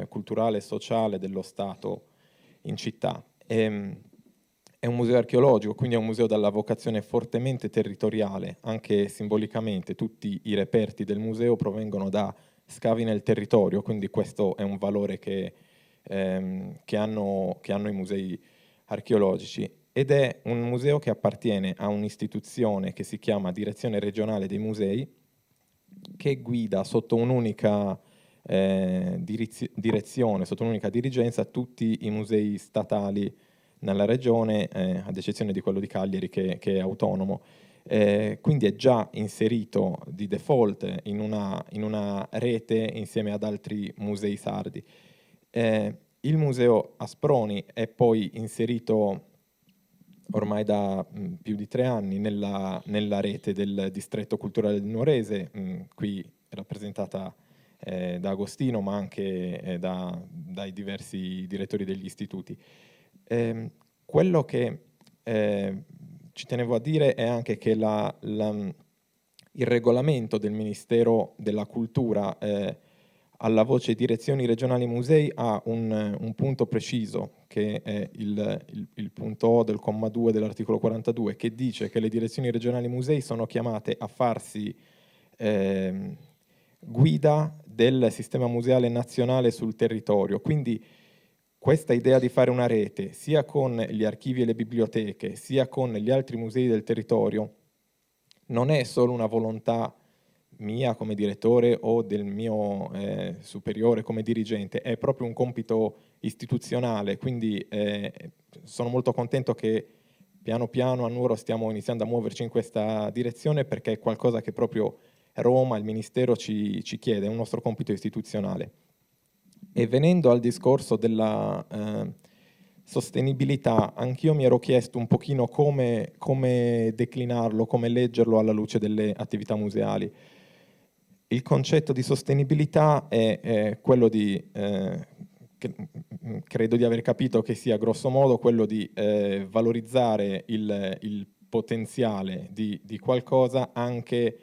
culturale e sociale dello Stato in città. È un museo archeologico, quindi è un museo dalla vocazione fortemente territoriale, anche simbolicamente. Tutti i reperti del museo provengono da scavi nel territorio, quindi questo è un valore che hanno i musei archeologici. Ed è un museo che appartiene a un'istituzione che si chiama Direzione Regionale dei Musei, che guida sotto un'unica direzione, sotto un'unica dirigenza, tutti i musei statali nella regione, ad eccezione di quello di Cagliari che è autonomo. Quindi è già inserito di default in una rete insieme ad altri musei sardi. Il museo Asproni è poi inserito ormai da più di 3 anni nella rete del distretto culturale del Nuorese, qui rappresentata da Agostino, ma anche dai diversi direttori degli istituti. Quello che ci tenevo a dire è anche che il regolamento del Ministero della Cultura alla voce direzioni regionali musei ha un punto preciso, che è il punto O del comma 2 dell'articolo 42, che dice che le direzioni regionali musei sono chiamate a farsi guida del sistema museale nazionale sul territorio. Quindi questa idea di fare una rete sia con gli archivi e le biblioteche, sia con gli altri musei del territorio, non è solo una volontà mia come direttore o del mio superiore come dirigente, è proprio un compito istituzionale, quindi sono molto contento che piano piano a Nuoro stiamo iniziando a muoverci in questa direzione, perché è qualcosa che proprio Roma, il Ministero ci chiede, è un nostro compito istituzionale. E venendo al discorso della sostenibilità, anch'io mi ero chiesto un pochino come declinarlo, come leggerlo alla luce delle attività museali. Il concetto di sostenibilità è quello di, credo di aver capito che sia grosso modo quello di valorizzare il potenziale di qualcosa anche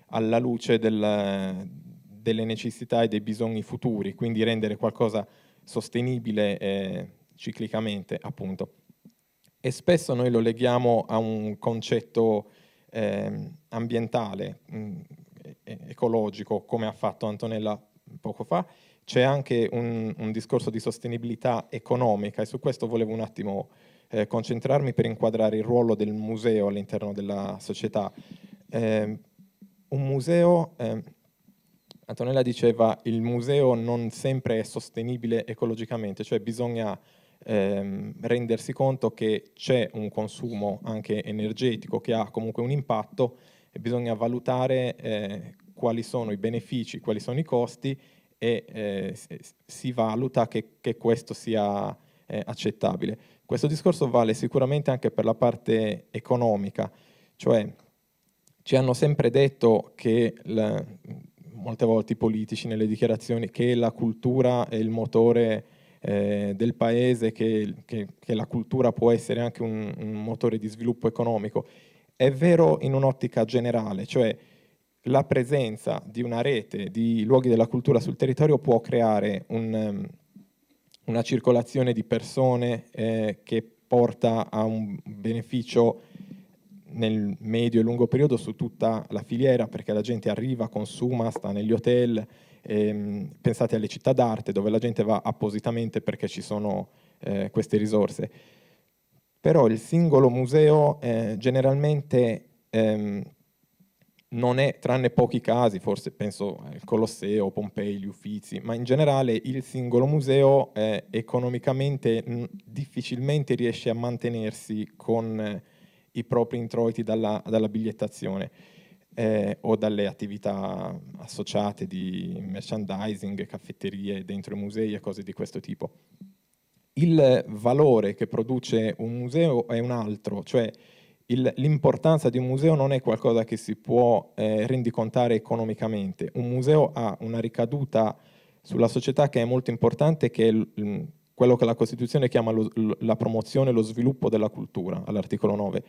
alla luce delle necessità e dei bisogni futuri, quindi rendere qualcosa sostenibile ciclicamente, appunto. E spesso noi lo leghiamo a un concetto ambientale, ecologico, come ha fatto Antonella poco fa. C'è anche un discorso di sostenibilità economica, e su questo volevo un attimo concentrarmi per inquadrare il ruolo del museo all'interno della società. Un museo, Antonella diceva, il museo non sempre è sostenibile ecologicamente, cioè bisogna rendersi conto che c'è un consumo anche energetico che ha comunque un impatto, e bisogna valutare quali sono i benefici, quali sono i costi, e si valuta che questo sia accettabile. Questo discorso vale sicuramente anche per la parte economica, cioè ci hanno sempre detto che molte volte i politici nelle dichiarazioni che la cultura è il motore del paese, che la cultura può essere anche un motore di sviluppo economico. È vero in un'ottica generale, cioè la presenza di una rete di luoghi della cultura sul territorio può creare una circolazione di persone che porta a un beneficio nel medio e lungo periodo su tutta la filiera, perché la gente arriva, consuma, sta negli hotel. Pensate alle città d'arte dove la gente va appositamente perché ci sono queste risorse. Però il singolo museo generalmente non è, tranne pochi casi, forse penso al Colosseo, Pompei, gli Uffizi, ma in generale il singolo museo economicamente difficilmente riesce a mantenersi con i propri introiti dalla bigliettazione o dalle attività associate di merchandising, caffetterie dentro i musei e cose di questo tipo. Il valore che produce un museo è un altro, cioè l'importanza di un museo non è qualcosa che si può rendicontare economicamente. Un museo ha una ricaduta sulla società che è molto importante, che è quello che la Costituzione chiama la promozione e lo sviluppo della cultura, all'articolo 9.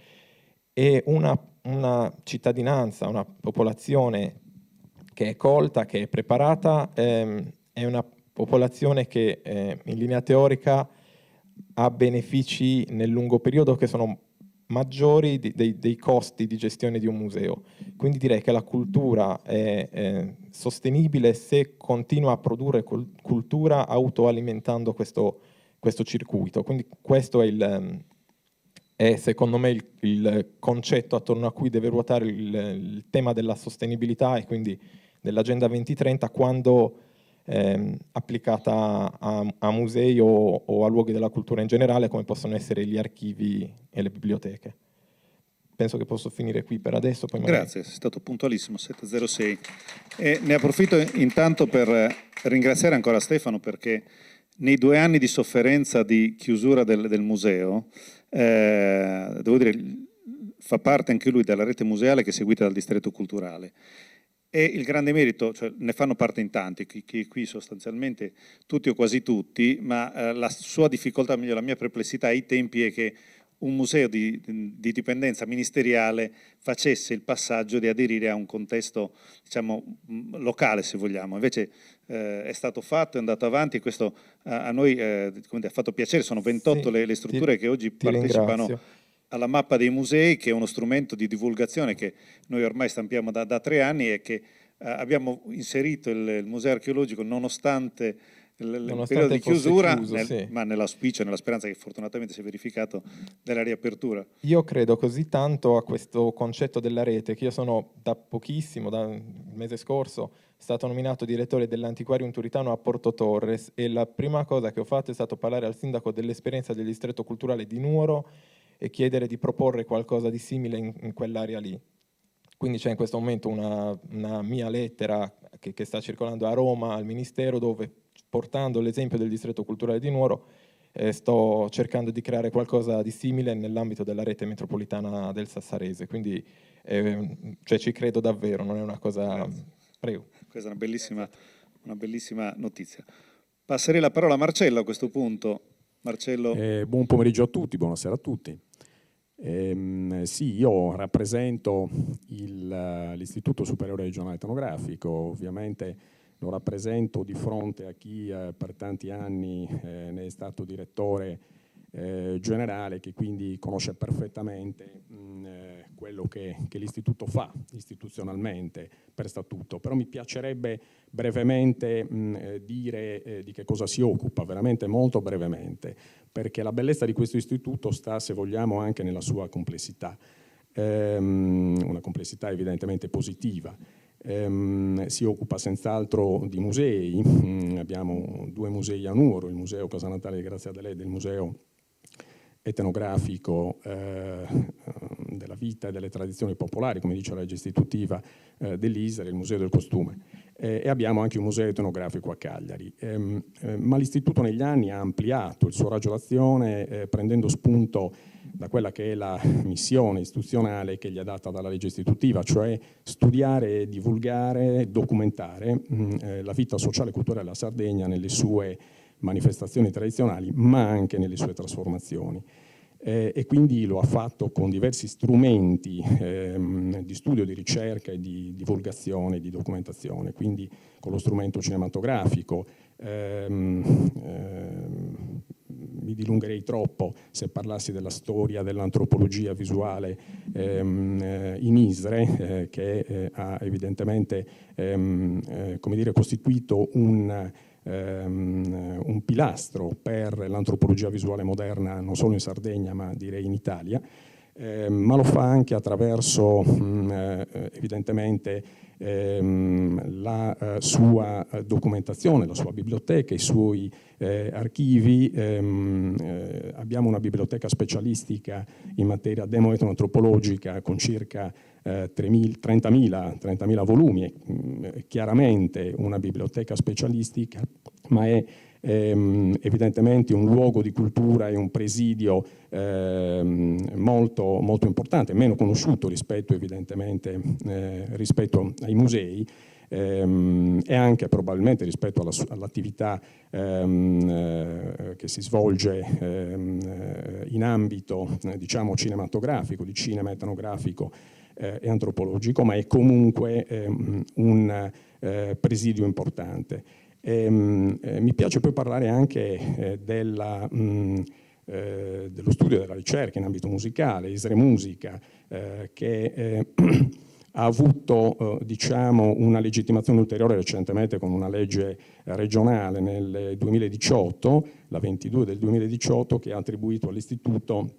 E una cittadinanza, una popolazione che è colta, che è preparata, è una popolazione che in linea teorica ha benefici nel lungo periodo che sono maggiori dei costi di gestione di un museo. Quindi direi che la cultura è sostenibile se continua a produrre cultura autoalimentando questo circuito. Quindi questo è secondo me il concetto attorno a cui deve ruotare il tema della sostenibilità e quindi dell'Agenda 2030 quando applicata a musei o a luoghi della cultura in generale, come possono essere gli archivi e le biblioteche. Penso che posso finire qui per adesso. Poi magari... Grazie, sei stato puntualissimo, 7.06. E ne approfitto intanto per ringraziare ancora Stefano, perché nei 2 anni di sofferenza di chiusura del museo, devo dire, fa parte anche lui della rete museale che è seguita dal distretto culturale. E il grande merito, cioè ne fanno parte in tanti, qui sostanzialmente tutti o quasi tutti, ma la sua difficoltà, meglio la mia perplessità ai tempi è che un museo di dipendenza ministeriale facesse il passaggio di aderire a un contesto, diciamo, locale, se vogliamo. Invece è stato fatto, è andato avanti e questo a noi ha fatto piacere. Sono 28 sì, le strutture che oggi ti partecipano ringrazio. alla mappa dei musei, che è uno strumento di divulgazione che noi ormai stampiamo da 3 anni e che abbiamo inserito il museo archeologico nonostante il periodo di chiusura, chiuso, sì. ma nell'auspicio e nella speranza che fortunatamente si è verificato della riapertura. Io credo così tanto a questo concetto della rete che io sono da pochissimo, dal mese scorso, stato nominato direttore dell'Antiquarium Turitano a Porto Torres e la prima cosa che ho fatto è stato parlare al sindaco dell'esperienza del distretto culturale di Nuoro e chiedere di proporre qualcosa di simile in quell'area lì. Quindi c'è in questo momento una mia lettera che sta circolando a Roma, al Ministero, dove, portando l'esempio del distretto culturale di Nuoro, sto cercando di creare qualcosa di simile nell'ambito della rete metropolitana del Sassarese. Quindi cioè, ci credo davvero, non è una cosa... Grazie. Prego. Questa è una bellissima notizia. Passerei la parola a Marcello a questo punto. Marcello. Buon pomeriggio a tutti, buonasera a tutti. Sì, io rappresento l'Istituto Superiore Regionale Etnografico, ovviamente lo rappresento di fronte a chi per tanti anni ne è stato direttore generale, che quindi conosce perfettamente quello che l'istituto fa istituzionalmente per statuto, però mi piacerebbe brevemente dire di che cosa si occupa, veramente molto brevemente, perché la bellezza di questo istituto sta, se vogliamo, anche nella sua complessità, una complessità evidentemente positiva. Si occupa senz'altro di musei, abbiamo 2 musei a Nuoro, il Museo Casa Natale di Grazia Deledda e il Museo Etnografico della vita e delle tradizioni popolari, come dice la legge istitutiva dell'ISRE, il Museo del Costume, e abbiamo anche un museo etnografico a Cagliari. Ma l'istituto negli anni ha ampliato il suo raggio d'azione prendendo spunto da quella che è la missione istituzionale che gli è data dalla legge istitutiva, cioè studiare, divulgare, documentare la vita sociale e culturale della Sardegna nelle sue manifestazioni tradizionali, ma anche nelle sue trasformazioni. E quindi lo ha fatto con diversi strumenti di studio, di ricerca e di divulgazione, di documentazione, quindi con lo strumento cinematografico. Mi dilungherei troppo se parlassi della storia dell'antropologia visuale in ISRE, che ha evidentemente come dire, costituito un pilastro per l'antropologia visuale moderna non solo in Sardegna ma direi in Italia, ma lo fa anche attraverso evidentemente la sua documentazione, la sua biblioteca, i suoi archivi. Abbiamo una biblioteca specialistica in materia demoetnoantropologica con circa 30.000 volumi, chiaramente una biblioteca specialistica, ma è evidentemente un luogo di cultura e un presidio molto, molto importante, meno conosciuto rispetto evidentemente rispetto ai musei, e anche probabilmente rispetto all'attività che si svolge in ambito diciamo cinematografico, di cinema etnografico e antropologico, ma è comunque un presidio importante. Mi piace poi parlare anche dello studio della ricerca in ambito musicale, Isre Musica, che ha avuto diciamo, una legittimazione ulteriore recentemente con una legge regionale nel 2018, la 22 del 2018, che ha attribuito all'istituto,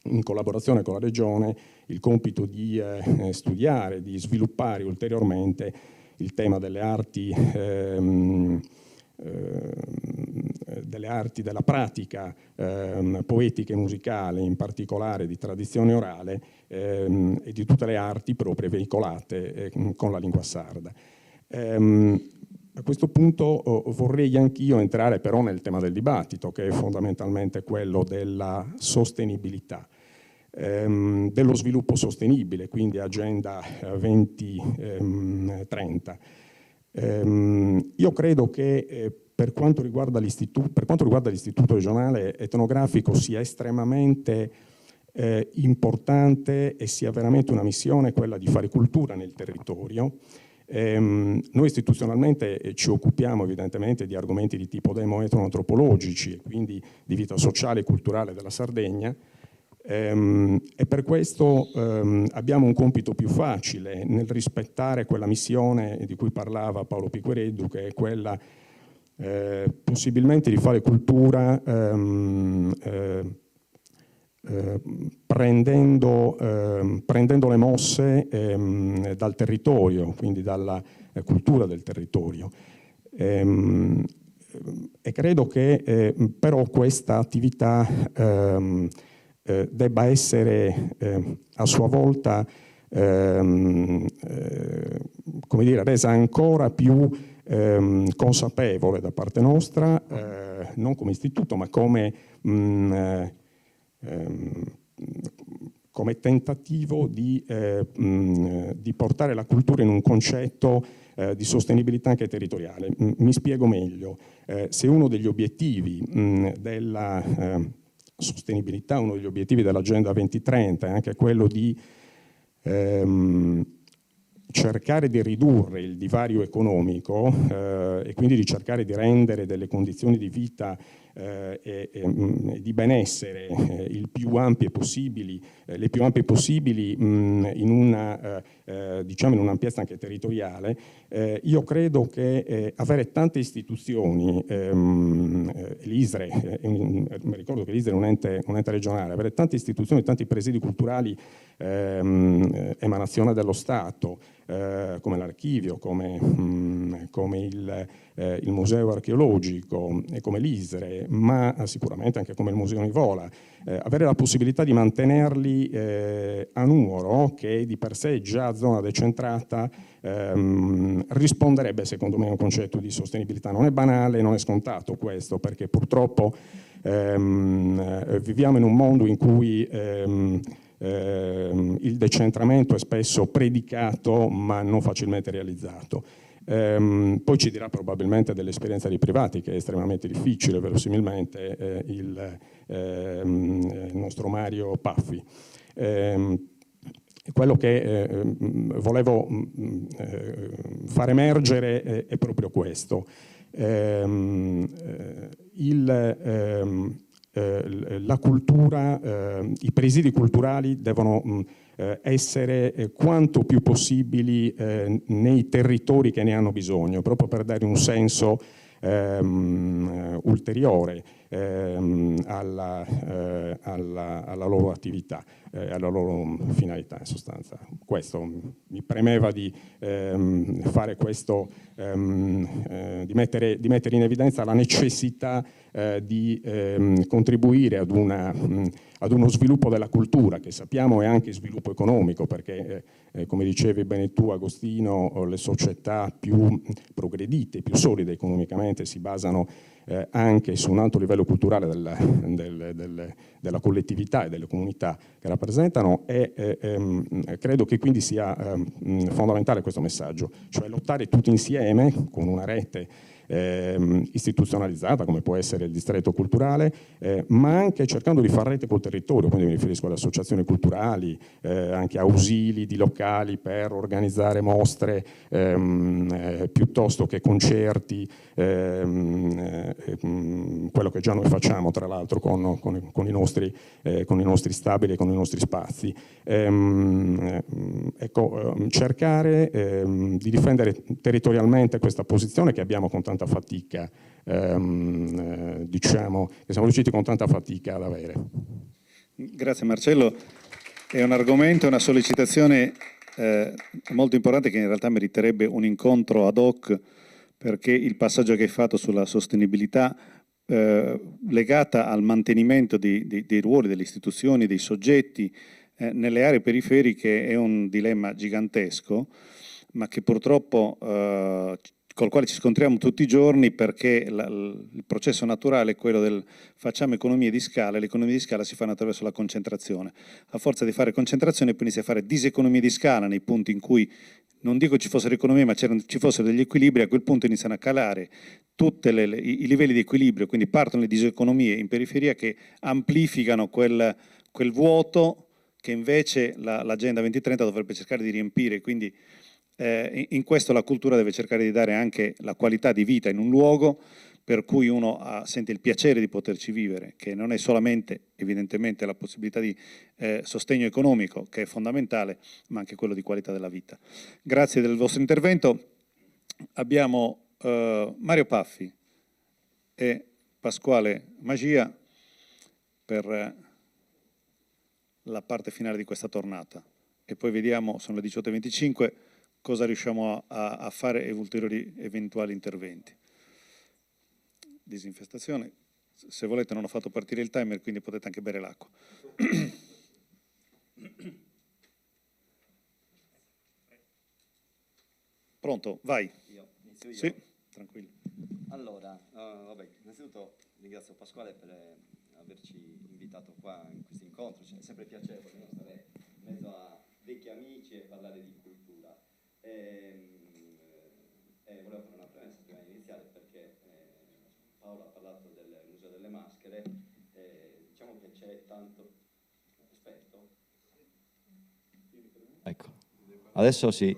in collaborazione con la regione, il compito di studiare, di sviluppare ulteriormente il tema delle arti della pratica poetica e musicale, in particolare di tradizione orale, e di tutte le arti proprie veicolate con la lingua sarda. A questo punto vorrei anch'io entrare però nel tema del dibattito, che è fondamentalmente quello della sostenibilità, dello sviluppo sostenibile, quindi Agenda 2030. Io credo che per quanto riguarda l'Istituto regionale etnografico sia estremamente importante e sia veramente una missione quella di fare cultura nel territorio. Noi istituzionalmente ci occupiamo evidentemente di argomenti di tipo demo-etnoantropologici e quindi di vita sociale e culturale della Sardegna, e per questo abbiamo un compito più facile nel rispettare quella missione di cui parlava Paolo Piquereddu, che è quella possibilmente di fare cultura prendendo le mosse dal territorio, quindi dalla cultura del territorio. E credo che però questa attività debba essere a sua volta come dire, resa ancora più consapevole da parte nostra, non come istituto ma come tentativo di portare la cultura in un concetto di sostenibilità anche territoriale. Mi spiego meglio. Se uno degli obiettivi della sostenibilità, uno degli obiettivi dell'Agenda 2030 è anche quello di cercare di ridurre il divario economico e quindi di cercare di rendere delle condizioni di vita e di benessere le più ampie possibili in un'ampiezza anche territoriale. Io credo che avere tante istituzioni, l'ISRE, mi ricordo che l'ISRE è un ente regionale, avere tante istituzioni, tanti presidi culturali emanazione dello Stato, come l'Archivio, come il Museo Archeologico e come l'ISRE, ma sicuramente anche come il Museo Nivola, avere la possibilità di mantenerli a Nuoro, che di per sé è già zona decentrata, risponderebbe secondo me a un concetto di sostenibilità. Non è banale, non è scontato questo, perché purtroppo viviamo in un mondo in cui il decentramento è spesso predicato ma non facilmente realizzato. Poi ci dirà probabilmente dell'esperienza dei privati, che è estremamente difficile, verosimilmente, il nostro Mario Paffi. Quello che volevo far emergere è proprio questo. La cultura, i presidi culturali devono essere quanto più possibili nei territori che ne hanno bisogno, proprio per dare un senso ulteriore. alla loro attività, alla loro finalità in sostanza. Questo mi premeva di fare questo, di mettere in evidenza la necessità di contribuire ad uno sviluppo della cultura, che sappiamo è anche sviluppo economico, perché come dicevi bene tu Agostino, le società più progredite, più solide economicamente si basano anche su un alto livello culturale della collettività e delle comunità che rappresentano, e credo che quindi sia fondamentale questo messaggio, cioè lottare tutti insieme con una rete istituzionalizzata come può essere il distretto culturale, ma anche cercando di far rete col territorio, quindi mi riferisco alle associazioni culturali, anche ausili di locali per organizzare mostre piuttosto che concerti, quello che già noi facciamo tra l'altro con i nostri stabili e con i nostri spazi. Ecco, cercare di difendere territorialmente questa posizione che abbiamo con tanta fatica, diciamo, che siamo riusciti con tanta fatica ad avere. Grazie Marcello, è un argomento, una sollecitazione molto importante che in realtà meriterebbe un incontro ad hoc, perché il passaggio che hai fatto sulla sostenibilità legata al mantenimento dei ruoli, delle istituzioni, dei soggetti nelle aree periferiche è un dilemma gigantesco, ma che purtroppo col quale ci scontriamo tutti i giorni, perché il processo naturale è quello del facciamo economie di scala, e le economie di scala si fanno attraverso la concentrazione. A forza di fare concentrazione poi inizia a fare diseconomie di scala nei punti in cui, non dico ci fossero economie, ma ci fossero degli equilibri, a quel punto iniziano a calare tutti i livelli di equilibrio, quindi partono le diseconomie in periferia che amplificano quel vuoto che invece l'Agenda 2030 dovrebbe cercare di riempire. Quindi in questo la cultura deve cercare di dare anche la qualità di vita in un luogo per cui uno sente il piacere di poterci vivere, che non è solamente evidentemente la possibilità di sostegno economico, che è fondamentale, ma anche quello di qualità della vita. Grazie del vostro intervento. Abbiamo Mario Paffi e Pasquale Magia per la parte finale di questa tornata, e poi vediamo, sono le 18:25, cosa riusciamo a fare e ulteriori eventuali interventi. Disinfestazione, se volete non ho fatto partire il timer, quindi potete anche bere l'acqua. Pronto, vai. Inizio io? Sì, tranquillo. Allora, vabbè, innanzitutto ringrazio Pasquale per averci invitato qua in questo incontro, cioè, è sempre piacevole stare in mezzo a vecchi amici e parlare di cultura. Volevo fare una premessa prima di iniziare, perché Paolo ha parlato del Museo delle Maschere, diciamo che c'è tanto... Aspetto. Ecco, adesso sì.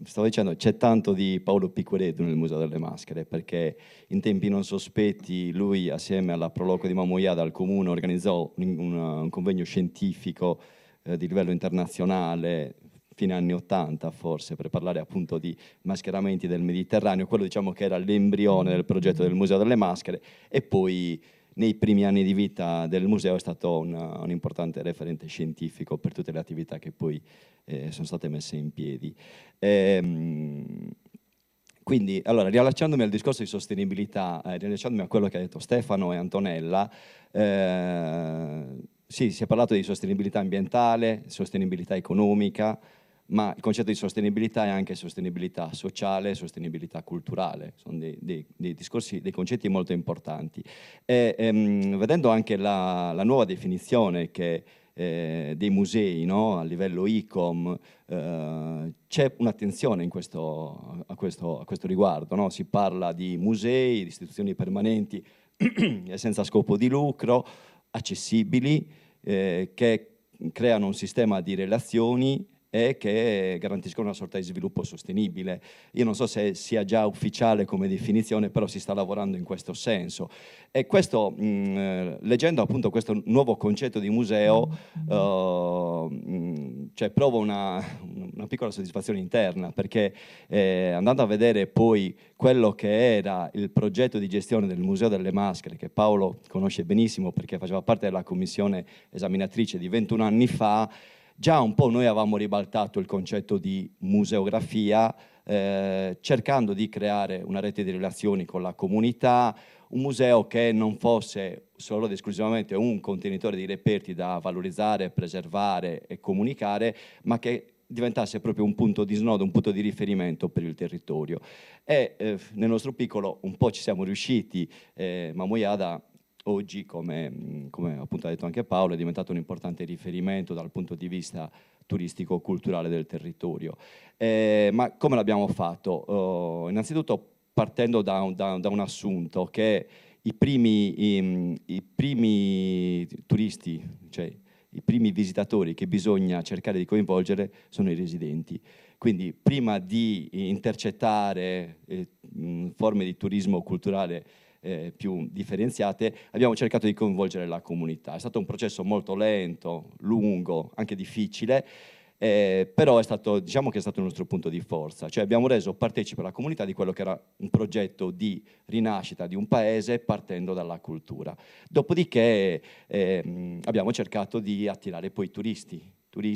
Stavo dicendo, c'è tanto di Paolo Picqueredo nel Museo delle Maschere, perché in tempi non sospetti lui, assieme alla Proloco di Mamoiada, al Comune, organizzò un convegno scientifico di livello internazionale, fine anni 80 forse, per parlare appunto di mascheramenti del Mediterraneo. Quello diciamo che era l'embrione del progetto del Museo delle Maschere, e poi nei primi anni di vita del museo è stato un importante referente scientifico per tutte le attività che poi sono state messe in piedi. Quindi, allora, riallacciandomi al discorso di sostenibilità, riallacciandomi a quello che ha detto Stefano e Antonella, sì, si è parlato di sostenibilità ambientale, sostenibilità economica, ma il concetto di sostenibilità è anche sostenibilità sociale, sostenibilità culturale, sono dei discorsi, dei concetti molto importanti. Vedendo anche la nuova definizione che dei musei, no? A livello ICOM, c'è un'attenzione a questo riguardo, no? Si parla di musei, di istituzioni permanenti senza scopo di lucro, accessibili, che creano un sistema di relazioni e che garantiscono una sorta di sviluppo sostenibile. Io non so se sia già ufficiale come definizione, però si sta lavorando in questo senso. E questo, leggendo appunto questo nuovo concetto di museo, cioè provo una piccola soddisfazione interna, perché andando a vedere poi quello che era il progetto di gestione del Museo delle Maschere, che Paolo conosce benissimo perché faceva parte della commissione esaminatrice di 21 anni fa, già un po' noi avevamo ribaltato il concetto di museografia, cercando di creare una rete di relazioni con la comunità, un museo che non fosse solo ed esclusivamente un contenitore di reperti da valorizzare, preservare e comunicare, ma che diventasse proprio un punto di snodo, un punto di riferimento per il territorio. E nel nostro piccolo un po' ci siamo riusciti. Mamoiada oggi, come appunto ha detto anche Paolo, è diventato un importante riferimento dal punto di vista turistico-culturale del territorio. Ma come l'abbiamo fatto? Innanzitutto partendo da un assunto, che i primi turisti, cioè i primi visitatori che bisogna cercare di coinvolgere sono i residenti. Quindi prima di intercettare forme di turismo culturale più differenziate, abbiamo cercato di coinvolgere la comunità. È stato un processo molto lento, lungo, anche difficile, però diciamo che è stato il nostro punto di forza, cioè abbiamo reso partecipe la comunità di quello che era un progetto di rinascita di un paese partendo dalla cultura. Dopodiché abbiamo cercato di attirare poi turisti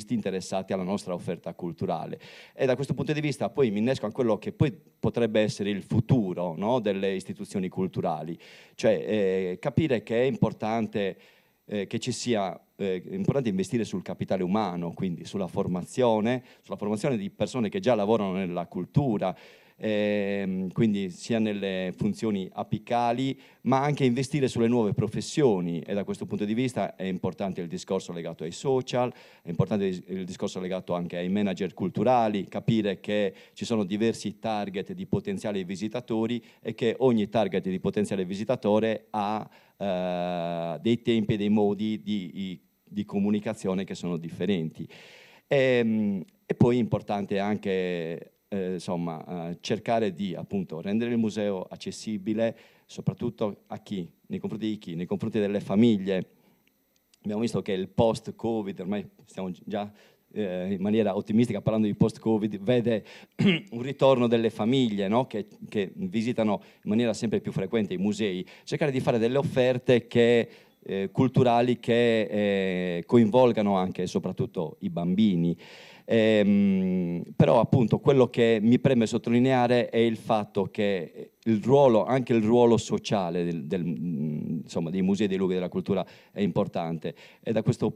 interessati alla nostra offerta culturale, e da questo punto di vista poi mi innesco a quello che poi potrebbe essere il futuro, no, delle istituzioni culturali, cioè capire che è importante che ci sia importante investire sul capitale umano, quindi sulla formazione di persone che già lavorano nella cultura, quindi sia nelle funzioni apicali, ma anche investire sulle nuove professioni, e da questo punto di vista è importante il discorso legato ai social, è importante il discorso legato anche ai manager culturali, capire che ci sono diversi target di potenziali visitatori e che ogni target di potenziale visitatore ha dei tempi e dei modi di comunicazione che sono differenti. E poi è importante anche cercare di appunto rendere il museo accessibile soprattutto a chi? Nei confronti di chi? Nei confronti delle famiglie. Abbiamo visto che il post-Covid, ormai stiamo già in maniera ottimistica parlando di post-Covid, vede un ritorno delle famiglie, no? che visitano in maniera sempre più frequente i musei, cercare di fare delle offerte culturali che coinvolgano anche e soprattutto i bambini. Però appunto quello che mi preme sottolineare è il fatto che anche il ruolo sociale dei musei e dei luoghi della cultura è importante, e a questo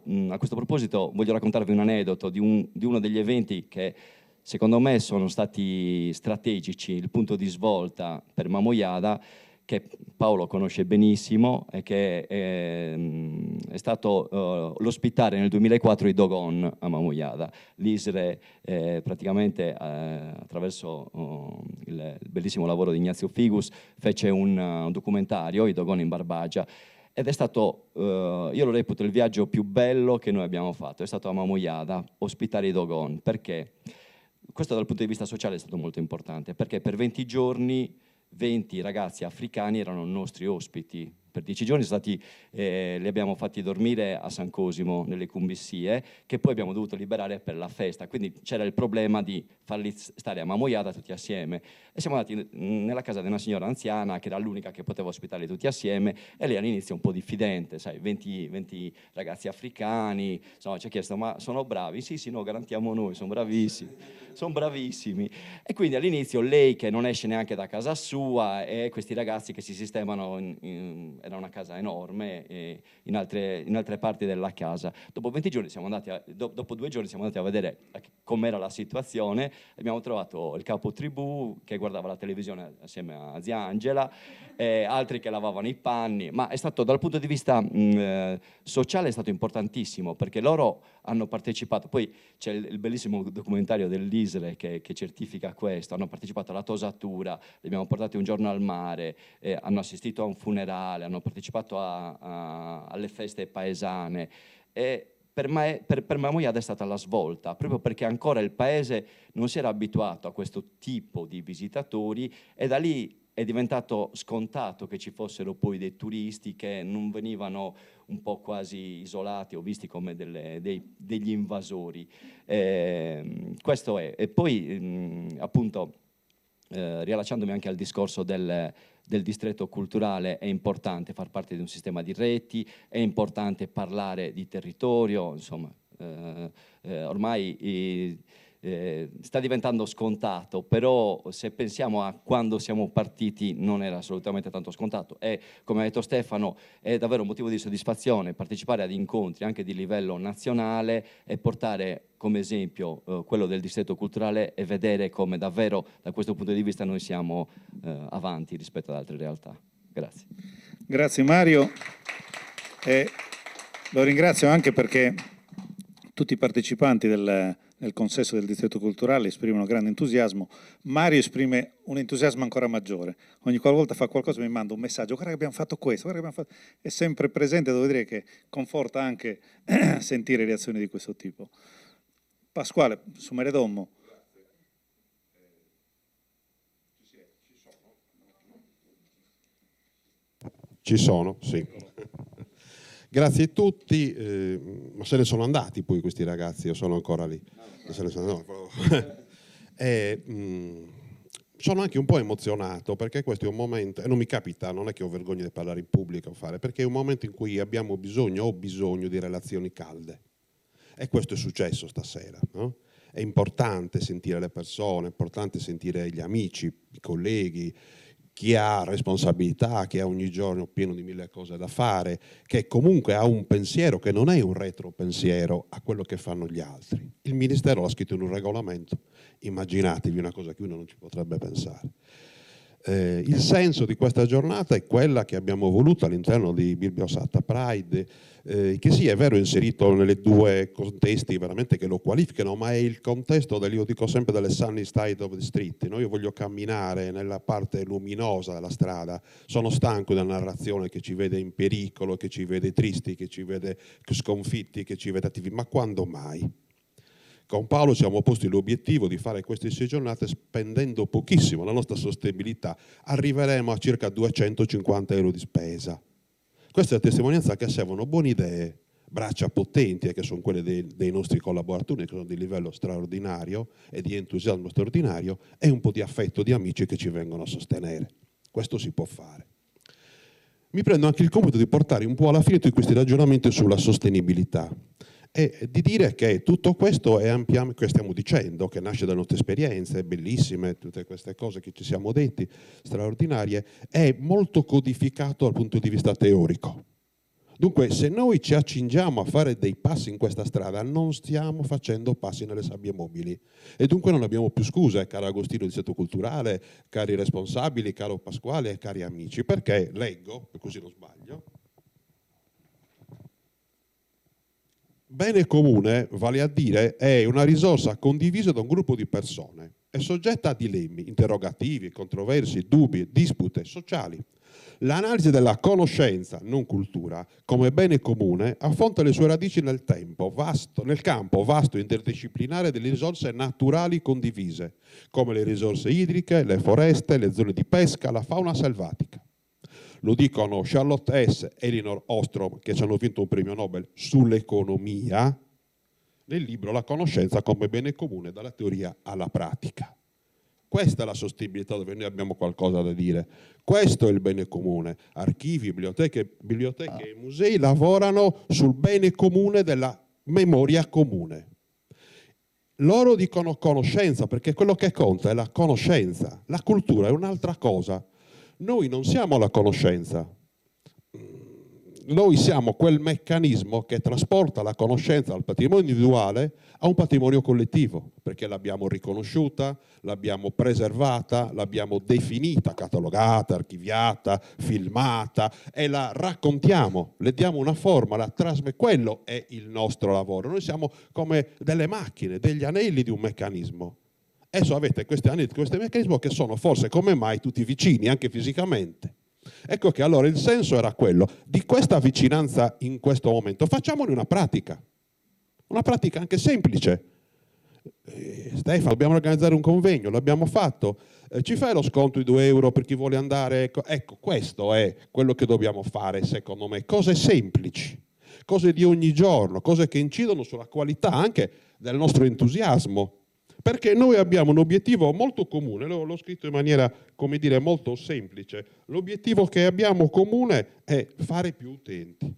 proposito voglio raccontarvi un aneddoto di uno degli eventi che secondo me sono stati strategici, il punto di svolta per Mamoiada, che Paolo conosce benissimo e che è stato l'ospitare nel 2004 i Dogon a Mamoiada. L'ISRE praticamente attraverso il bellissimo lavoro di Ignazio Figus fece un documentario, i Dogon in Barbagia, ed è stato, io lo reputo il viaggio più bello che noi abbiamo fatto, è stato a Mamoiada, ospitare i Dogon. Perché? Questo dal punto di vista sociale è stato molto importante, perché per 20 giorni 20 ragazzi africani erano nostri ospiti. Per 10 giorni li abbiamo fatti dormire a San Cosimo, nelle Cumbissie, che poi abbiamo dovuto liberare per la festa. Quindi c'era il problema di farli stare a Mamoiada tutti assieme. E siamo andati nella casa di una signora anziana, che era l'unica che poteva ospitarli tutti assieme, e lei all'inizio un po' diffidente, sai, 20 ragazzi africani, insomma, ci ha chiesto, ma sono bravi? Sì, no, garantiamo noi, sono bravissimi. E quindi all'inizio lei, che non esce neanche da casa sua, e questi ragazzi che si sistemano era una casa enorme in altre parti della casa. Dopo 20 giorni dopo 2 giorni siamo andati a vedere com'era la situazione. Abbiamo trovato il capo tribù che guardava la televisione assieme a zia Angela, altri che lavavano i panni, ma è stato dal punto di vista sociale è stato importantissimo, perché loro hanno partecipato. Poi c'è il bellissimo documentario dell'ISRE che certifica questo. Hanno partecipato alla tosatura, li abbiamo portati un giorno al mare, hanno assistito a un funerale, hanno partecipato alle feste paesane, e per Mamoiada è stata la svolta, proprio perché ancora il paese non si era abituato a questo tipo di visitatori, e da lì è diventato scontato che ci fossero poi dei turisti che non venivano un po' quasi isolati o visti come degli invasori. Questo è. E poi appunto riallacciandomi anche al discorso del distretto culturale, è importante far parte di un sistema di reti, è importante parlare di territorio, insomma ormai sta diventando scontato, però se pensiamo a quando siamo partiti non era assolutamente tanto scontato, e come ha detto Stefano è davvero un motivo di soddisfazione partecipare ad incontri anche di livello nazionale e portare come esempio quello del distretto culturale e vedere come davvero da questo punto di vista noi siamo avanti rispetto ad altre realtà. Grazie. Grazie Mario, lo ringrazio anche perché tutti i partecipanti del consesso del distretto culturale esprimono grande entusiasmo. Mario esprime un entusiasmo ancora maggiore. Ogni qualvolta fa qualcosa mi manda un messaggio: guarda che abbiamo fatto questo, guarda che abbiamo fatto... È sempre presente, devo dire che conforta anche sentire reazioni di questo tipo. Pasquale, su Meredommo. Ci sono, sì. Grazie a tutti, ma se ne sono andati poi questi ragazzi, io sono ancora lì. Sono anche un po' emozionato perché questo è un momento, e non mi capita, non è che ho vergogna di parlare in pubblico o fare, perché è un momento in cui abbiamo bisogno, ho bisogno di relazioni calde. E questo è successo stasera, no? È importante sentire le persone, è importante sentire gli amici, i colleghi, chi ha responsabilità, chi ha ogni giorno pieno di mille cose da fare, che comunque ha un pensiero che non è un retropensiero a quello che fanno gli altri. Il Ministero l'ha scritto in un regolamento, immaginatevi una cosa che uno non ci potrebbe pensare. Il senso di questa giornata è quella che abbiamo voluto all'interno di Bibliosatta Pride, che sì, è vero, inserito nelle due contesti veramente che lo qualificano, ma è il contesto io dico sempre delle sunny side of the street, no? Io voglio camminare nella parte luminosa della strada, sono stanco della narrazione che ci vede in pericolo, che ci vede tristi, che ci vede sconfitti, che ci vede attivi, ma quando mai? Con Paolo ci siamo posti l'obiettivo di fare queste 6 giornate spendendo pochissimo la nostra sostenibilità, arriveremo a circa 250 euro di spesa. Questa è la testimonianza che servono buone idee, braccia potenti, che sono quelle dei nostri collaboratori, che sono di livello straordinario e di entusiasmo straordinario, e un po' di affetto di amici che ci vengono a sostenere. Questo si può fare. Mi prendo anche il compito di portare un po' alla fine tutti questi ragionamenti sulla sostenibilità e di dire che tutto questo è ampiamente, che stiamo dicendo, che nasce dalle nostre esperienze bellissime, tutte queste cose che ci siamo detti, straordinarie, è molto codificato dal punto di vista teorico. Dunque, se noi ci accingiamo a fare dei passi in questa strada, non stiamo facendo passi nelle sabbie mobili. E dunque non abbiamo più scuse, caro Agostino di Distretto Culturale, cari responsabili, caro Pasquale e cari amici, perché leggo, così non sbaglio, bene comune, vale a dire, è una risorsa condivisa da un gruppo di persone, è soggetta a dilemmi, interrogativi, controversi, dubbi, dispute sociali. L'analisi della conoscenza, non cultura, come bene comune affronta le sue radici nel tempo, nel campo vasto e interdisciplinare delle risorse naturali condivise, come le risorse idriche, le foreste, le zone di pesca, la fauna selvatica. Lo dicono Charlotte Hess e Elinor Ostrom, che ci hanno vinto un premio Nobel sull'economia, nel libro La conoscenza come bene comune dalla teoria alla pratica. Questa è la sostenibilità dove noi abbiamo qualcosa da dire. Questo è il bene comune. Archivi, biblioteche e musei lavorano sul bene comune della memoria comune. Loro dicono conoscenza, perché quello che conta è la conoscenza. La cultura è un'altra cosa. Noi non siamo la conoscenza, noi siamo quel meccanismo che trasporta la conoscenza dal patrimonio individuale a un patrimonio collettivo, perché l'abbiamo riconosciuta, l'abbiamo preservata, l'abbiamo definita, catalogata, archiviata, filmata e la raccontiamo, le diamo una forma, la trasmettiamo. Quello è il nostro lavoro. Noi siamo come delle macchine, degli anelli di un meccanismo. Adesso avete questi anelli di questo meccanismo che sono forse come mai tutti vicini, anche fisicamente. Ecco che allora il senso era quello di questa vicinanza in questo momento. Facciamone una pratica anche semplice. Stefano, dobbiamo organizzare un convegno, l'abbiamo fatto. ci fai lo sconto di 2 euro per chi vuole andare? Ecco, questo è quello che dobbiamo fare, secondo me, cose semplici, cose di ogni giorno, cose che incidono sulla qualità anche del nostro entusiasmo, perché noi abbiamo un obiettivo molto comune, l'ho scritto in maniera, come dire, molto semplice. L'obiettivo che abbiamo comune è fare più utenti.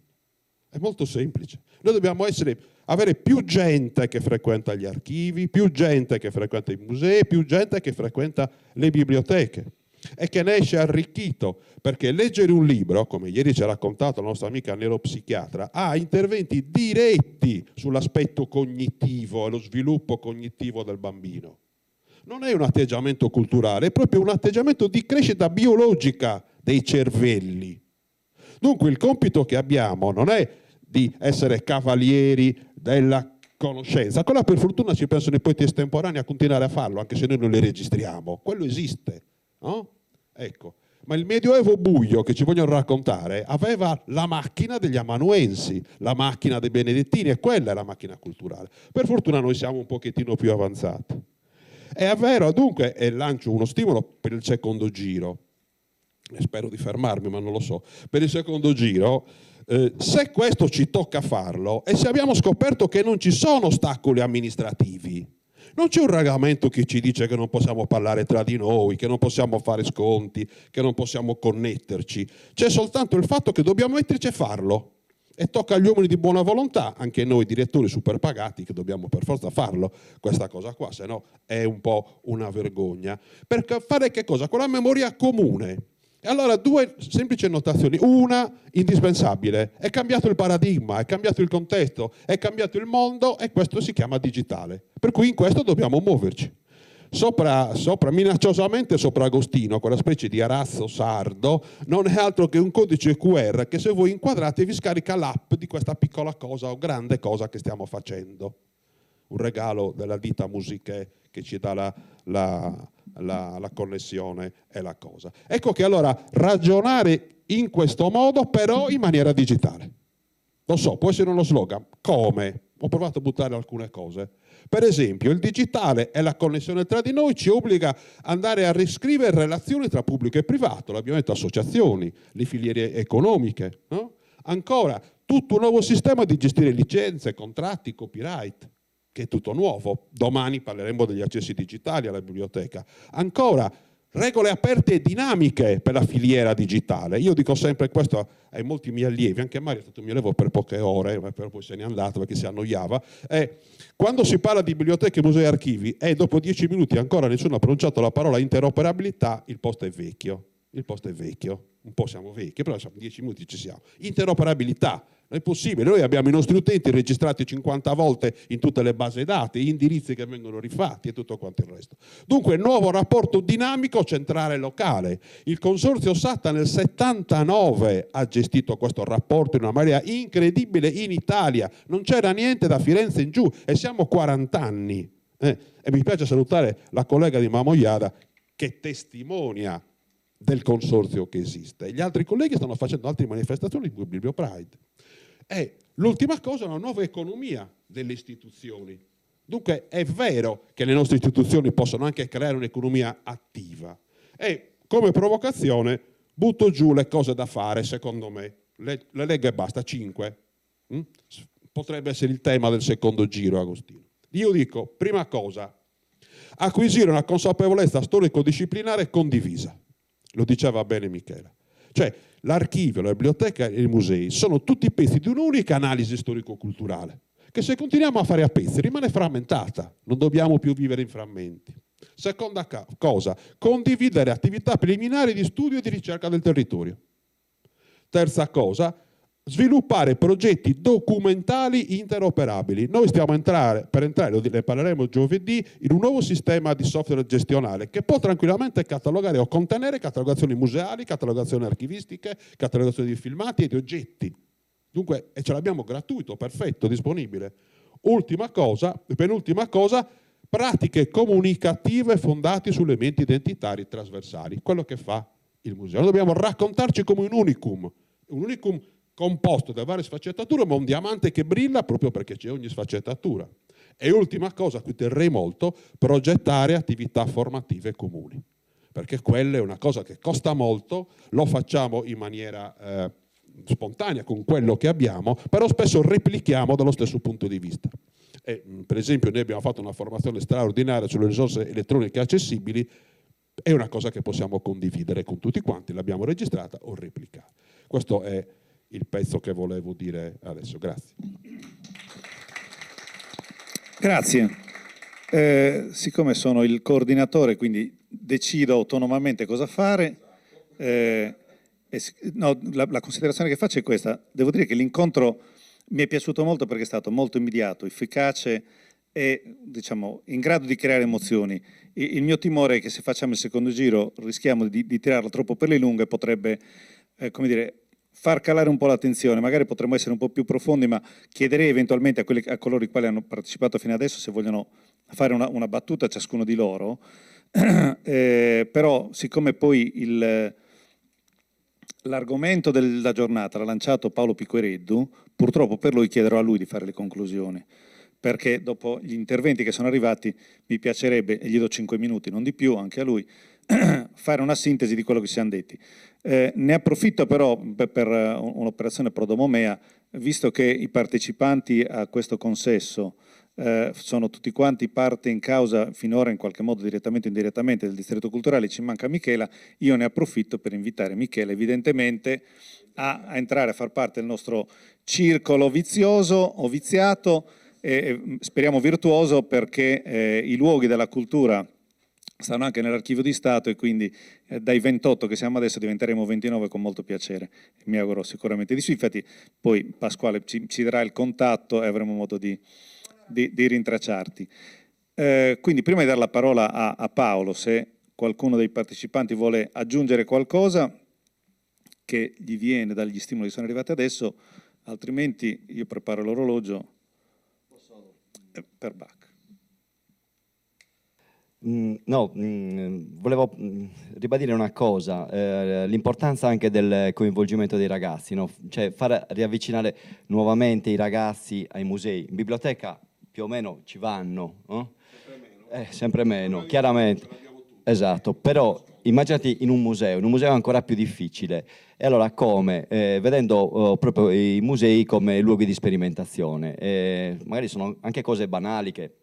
È molto semplice. Noi dobbiamo avere più gente che frequenta gli archivi, più gente che frequenta i musei, più gente che frequenta le biblioteche e che ne esce arricchito, perché leggere un libro, come ieri ci ha raccontato la nostra amica neuropsichiatra, ha interventi diretti sull'aspetto cognitivo e lo sviluppo cognitivo del bambino. Non è un atteggiamento culturale, è proprio un atteggiamento di crescita biologica dei cervelli. Dunque il compito che abbiamo non è di essere cavalieri della conoscenza, quella per fortuna ci pensano i poeti estemporanei a continuare a farlo, anche se noi non li registriamo, quello esiste, no? Ecco. Ma il Medioevo buio che ci vogliono raccontare aveva la macchina degli amanuensi, la macchina dei benedettini, e quella è la macchina culturale. Per fortuna noi siamo un pochettino più avanzati. È vero, dunque, e lancio uno stimolo per il secondo giro, e spero di fermarmi ma non lo so, per il secondo giro, se questo ci tocca farlo e se abbiamo scoperto che non ci sono ostacoli amministrativi, non c'è un regolamento che ci dice che non possiamo parlare tra di noi, che non possiamo fare sconti, che non possiamo connetterci, c'è soltanto il fatto che dobbiamo metterci a farlo. E tocca agli uomini di buona volontà, anche noi direttori super pagati, che dobbiamo per forza farlo, questa cosa qua, se no è un po' una vergogna. Per fare che cosa? Con la memoria comune. E allora 2 semplici notazioni. Una, indispensabile, è cambiato il paradigma, è cambiato il contesto, è cambiato il mondo e questo si chiama digitale. Per cui in questo dobbiamo muoverci. Minacciosamente sopra Agostino, quella specie di arazzo sardo, non è altro che un codice QR che se voi inquadrate vi scarica l'app di questa piccola cosa o grande cosa che stiamo facendo. Un regalo della ditta Musiche che ci dà la connessione e la cosa. Ecco che allora ragionare in questo modo, però in maniera digitale. Lo so, può essere uno slogan. Come? Ho provato a buttare alcune cose. Per esempio, il digitale e la connessione tra di noi ci obbliga ad andare a riscrivere relazioni tra pubblico e privato, l'abbiamo detto, associazioni, le filiere economiche. No? Ancora, tutto un nuovo sistema di gestire licenze, contratti, copyright, che è tutto nuovo. Domani parleremo degli accessi digitali alla biblioteca. Ancora, regole aperte e dinamiche per la filiera digitale. Io dico sempre questo ai molti miei allievi, anche Mario è stato mio allievo per poche ore, però poi se n'è andato perché si annoiava. Quando si parla di biblioteche, musei e archivi e dopo 10 minuti ancora nessuno ha pronunciato la parola interoperabilità, il posto è vecchio. Il posto è vecchio, un po' siamo vecchi, però 10 minuti ci siamo. Interoperabilità. Non è possibile, noi abbiamo i nostri utenti registrati 50 volte in tutte le basi dati, indirizzi che vengono rifatti e tutto quanto il resto. Dunque, nuovo rapporto dinamico centrale locale. Il consorzio SATA nel 79 ha gestito questo rapporto in una maniera incredibile in Italia. Non c'era niente da Firenze in giù e siamo 40 anni. E mi piace salutare la collega di Mamoiada che testimonia del consorzio che esiste. Gli altri colleghi stanno facendo altre manifestazioni come Biblio Pride. E l'ultima cosa è una nuova economia delle istituzioni. Dunque è vero che le nostre istituzioni possono anche creare un'economia attiva. E come provocazione butto giù le cose da fare, secondo me. Le leggo e basta, 5. Potrebbe essere il tema del secondo giro, Agostino. Io dico, prima cosa, acquisire una consapevolezza storico-disciplinare condivisa. Lo diceva bene Michela. Cioè, l'archivio, la biblioteca e i musei sono tutti pezzi di un'unica analisi storico-culturale, che se continuiamo a fare a pezzi rimane frammentata, non dobbiamo più vivere in frammenti. Seconda cosa, condividere attività preliminari di studio e di ricerca del territorio. Terza cosa, sviluppare progetti documentali interoperabili. Noi stiamo per entrare, ne parleremo giovedì, in un nuovo sistema di software gestionale che può tranquillamente catalogare o contenere catalogazioni museali, catalogazioni archivistiche, catalogazioni di filmati e di oggetti. Dunque, e ce l'abbiamo gratuito, perfetto, disponibile. Penultima cosa, pratiche comunicative fondate su elementi identitari trasversali, quello che fa il museo. Noi dobbiamo raccontarci come un unicum composto da varie sfaccettature, ma un diamante che brilla proprio perché c'è ogni sfaccettatura. E ultima cosa, a cui terrei molto, progettare attività formative comuni. perché quella è una cosa che costa molto, lo facciamo in maniera spontanea con quello che abbiamo, però spesso replichiamo dallo stesso punto di vista. Per esempio noi abbiamo fatto una formazione straordinaria sulle risorse elettroniche accessibili, è una cosa che possiamo condividere con tutti quanti, l'abbiamo registrata o replicata. Questo è il pezzo che volevo dire adesso. Grazie. Grazie. Siccome sono il coordinatore, quindi decido autonomamente cosa fare, la considerazione che faccio è questa. Devo dire che l'incontro mi è piaciuto molto perché è stato molto immediato, efficace e, diciamo, in grado di creare emozioni. Il mio timore è che se facciamo il secondo giro rischiamo di tirarlo troppo per le lunghe, potrebbe, come dire, far calare un po' l'attenzione. Magari potremmo essere un po' più profondi, ma chiederei eventualmente a coloro i quali hanno partecipato fino adesso se vogliono fare una battuta a ciascuno di loro. Però siccome poi l'argomento della giornata l'ha lanciato Paolo Piquereddu, purtroppo per lui chiederò a lui di fare le conclusioni, perché dopo gli interventi che sono arrivati mi piacerebbe, e gli do 5 minuti, non di più, anche a lui, fare una sintesi di quello che siamo detti. Ne approfitto però per un'operazione Prodomomea, visto che i partecipanti a questo consesso sono tutti quanti parte in causa finora in qualche modo direttamente o indirettamente del distretto culturale, ci manca Michela, io ne approfitto per invitare Michela evidentemente a entrare a far parte del nostro circolo vizioso o viziato, speriamo virtuoso, perché i luoghi della cultura stanno anche nell'archivio di Stato e quindi dai 28 che siamo adesso diventeremo 29 con molto piacere. Mi auguro sicuramente di sì, infatti poi Pasquale ci darà il contatto e avremo modo di rintracciarti. Quindi prima di dare la parola a Paolo, se qualcuno dei partecipanti vuole aggiungere qualcosa che gli viene dagli stimoli che sono arrivati adesso, altrimenti io preparo l'orologio per Bach. Volevo ribadire una cosa, l'importanza anche del coinvolgimento dei ragazzi, no? Cioè far riavvicinare nuovamente i ragazzi ai musei. In biblioteca più o meno ci vanno, no? Sempre meno, chiaramente. Esatto, però immaginati in un museo è ancora più difficile. E allora come? Vedendo proprio i musei come luoghi di sperimentazione. Magari sono anche cose banali che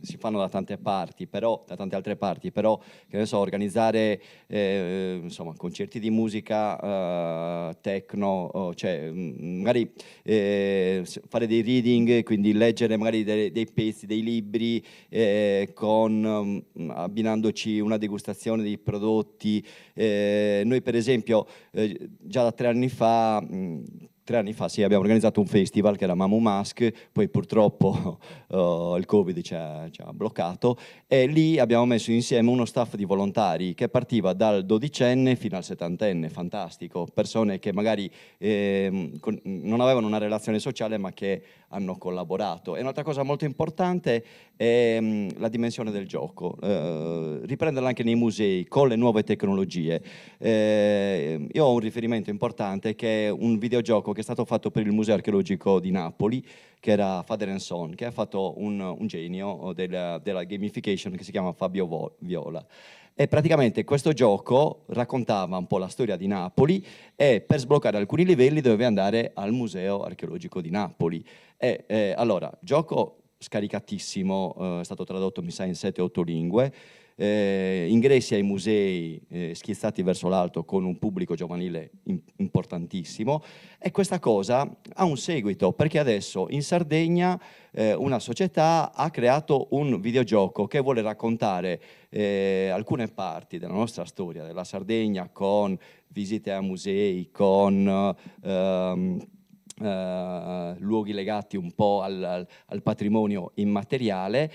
si fanno da tante parti, però, da tante altre parti, però, che ne so, organizzare insomma, concerti di musica, techno, cioè magari fare dei reading, quindi leggere magari dei pezzi, dei libri, abbinandoci una degustazione dei prodotti. Noi per esempio già da 3 anni fa sì, abbiamo organizzato un festival che era Mamu Mask, poi purtroppo il Covid ci ha bloccato, e lì abbiamo messo insieme uno staff di volontari che partiva dal 12enne fino al 70enne, fantastico, persone che magari non avevano una relazione sociale ma che hanno collaborato. E un'altra cosa molto importante è la dimensione del gioco, riprenderla anche nei musei con le nuove tecnologie. Io ho un riferimento importante che è un videogioco che è stato fatto per il Museo Archeologico di Napoli, che era Father and Son, che ha fatto un genio della gamification che si chiama Fabio Viola. E praticamente questo gioco raccontava un po' la storia di Napoli e per sbloccare alcuni livelli dovevi andare al Museo Archeologico di Napoli. Allora, gioco scaricatissimo, è stato tradotto mi sa in 7-8 lingue, ingressi ai musei schizzati verso l'alto con un pubblico giovanile importantissimo, e questa cosa ha un seguito, perché adesso in Sardegna una società ha creato un videogioco che vuole raccontare alcune parti della nostra storia della Sardegna, con visite a musei, con luoghi legati un po' al patrimonio immateriale,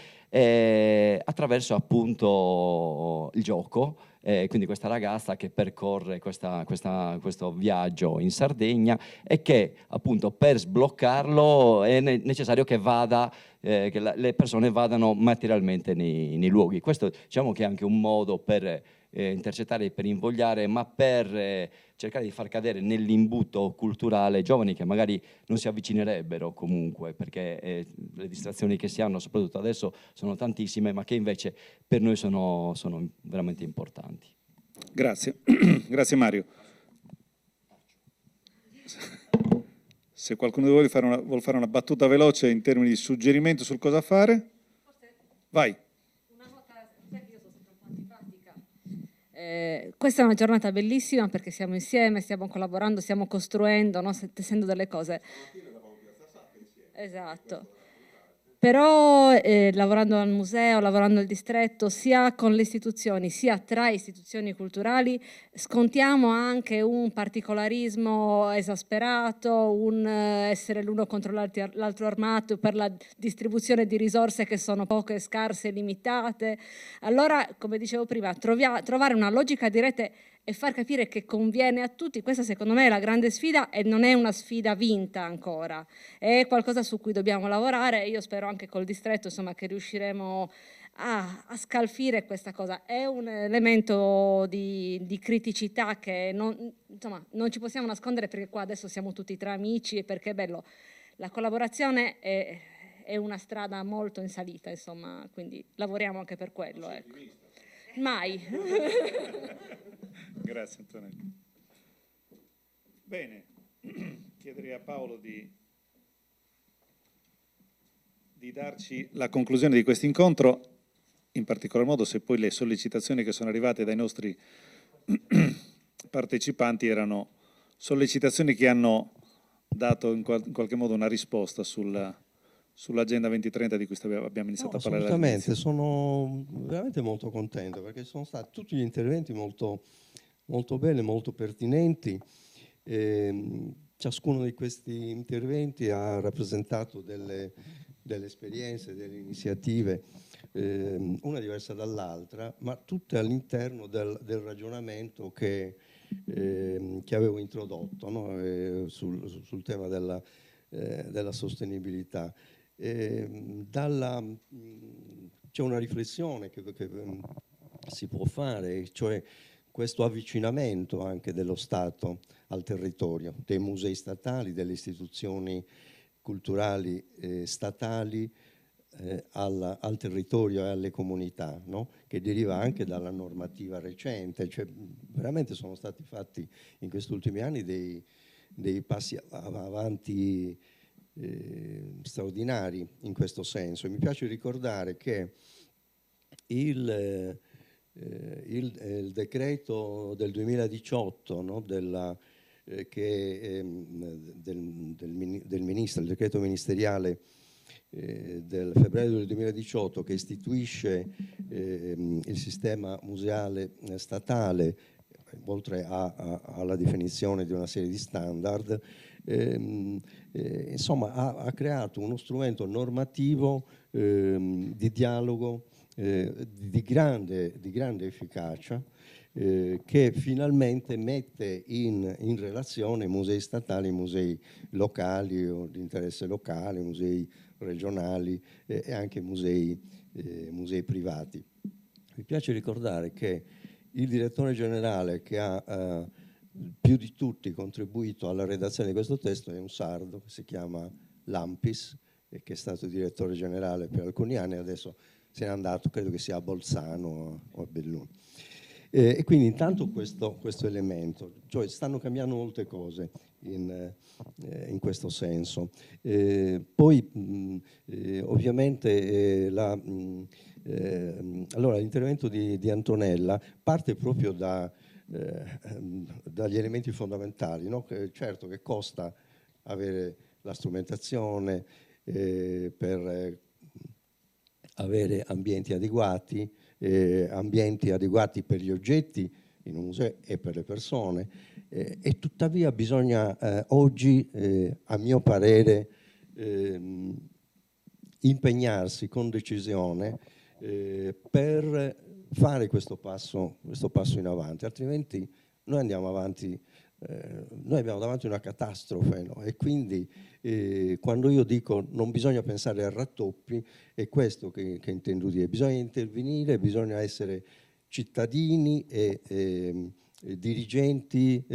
attraverso appunto il gioco. Quindi questa ragazza che percorre questo viaggio in Sardegna, e che appunto per sbloccarlo è necessario che le persone vadano materialmente nei luoghi. Questo diciamo che è anche un modo per intercettare, per invogliare, ma per cercare di far cadere nell'imbuto culturale giovani che magari non si avvicinerebbero comunque, perché le distrazioni che si hanno, soprattutto adesso, sono tantissime, ma che invece per noi sono veramente importanti. Grazie, grazie Mario. Se qualcuno di voi vuol fare una battuta veloce in termini di suggerimento sul cosa fare, vai. Una nota, sai che io sono sempre un po' antipatica. Questa è una giornata bellissima perché siamo insieme, stiamo collaborando, stiamo costruendo, no? Tessendo delle cose. Esatto. Però lavorando al museo, lavorando al distretto, sia con le istituzioni, sia tra istituzioni culturali, scontiamo anche un particolarismo esasperato, un essere l'uno contro l'altro armato per la distribuzione di risorse che sono poche, scarse e limitate. Allora, come dicevo prima, trovare una logica di rete e far capire che conviene a tutti, questa secondo me è la grande sfida e non è una sfida vinta ancora, è qualcosa su cui dobbiamo lavorare. Io spero anche col distretto, insomma, che riusciremo a scalfire questa cosa. È un elemento di criticità che non ci possiamo nascondere, perché qua adesso siamo tutti tra amici e perché è bello. La collaborazione è una strada molto in salita, insomma, quindi lavoriamo anche per quello. Ecco. Mai. Grazie Antonello. Bene, chiederei a Paolo di darci la conclusione di questo incontro, in particolar modo se poi le sollecitazioni che sono arrivate dai nostri partecipanti erano sollecitazioni che hanno dato in qualche modo una risposta sull'agenda 2030 di cui abbiamo iniziato a parlare. Assolutamente, sono veramente molto contento perché sono stati tutti gli interventi molto, molto belli, molto pertinenti. Ciascuno di questi interventi ha rappresentato delle esperienze, delle iniziative, una diversa dall'altra, ma tutte all'interno del ragionamento che avevo introdotto, no? sul tema della sostenibilità. C'è una riflessione che si può fare, cioè questo avvicinamento anche dello Stato al territorio, dei musei statali, delle istituzioni culturali statali al territorio e alle comunità, no? Che deriva anche dalla normativa recente. Cioè, veramente sono stati fatti in questi ultimi anni dei passi avanti straordinari in questo senso. E mi piace ricordare che il decreto del 2018, no, del ministro, il decreto ministeriale del febbraio del 2018 che istituisce il sistema museale statale, oltre alla definizione di una serie di standard, insomma ha creato uno strumento normativo di dialogo di grande efficacia, che finalmente mette in relazione musei statali, musei locali o di interesse locale, musei regionali e anche musei privati. Mi piace ricordare che il direttore generale che ha più di tutti contribuito alla redazione di questo testo è un sardo che si chiama Lampis e che è stato direttore generale per alcuni anni, adesso se n'è andato, credo che sia a Bolzano o a Belluno. E quindi intanto questo elemento, cioè stanno cambiando molte cose in questo senso. Poi ovviamente allora l'intervento di Antonella parte proprio dagli elementi fondamentali, no? Certo che costa avere la strumentazione per avere ambienti adeguati per gli oggetti in un museo e per le persone, e tuttavia bisogna oggi, a mio parere, impegnarsi con decisione per fare questo passo in avanti, altrimenti noi andiamo avanti. Noi abbiamo davanti una catastrofe, no? E quindi quando io dico non bisogna pensare a rattoppi, è questo che intendo dire. Bisogna intervenire, bisogna essere cittadini e dirigenti,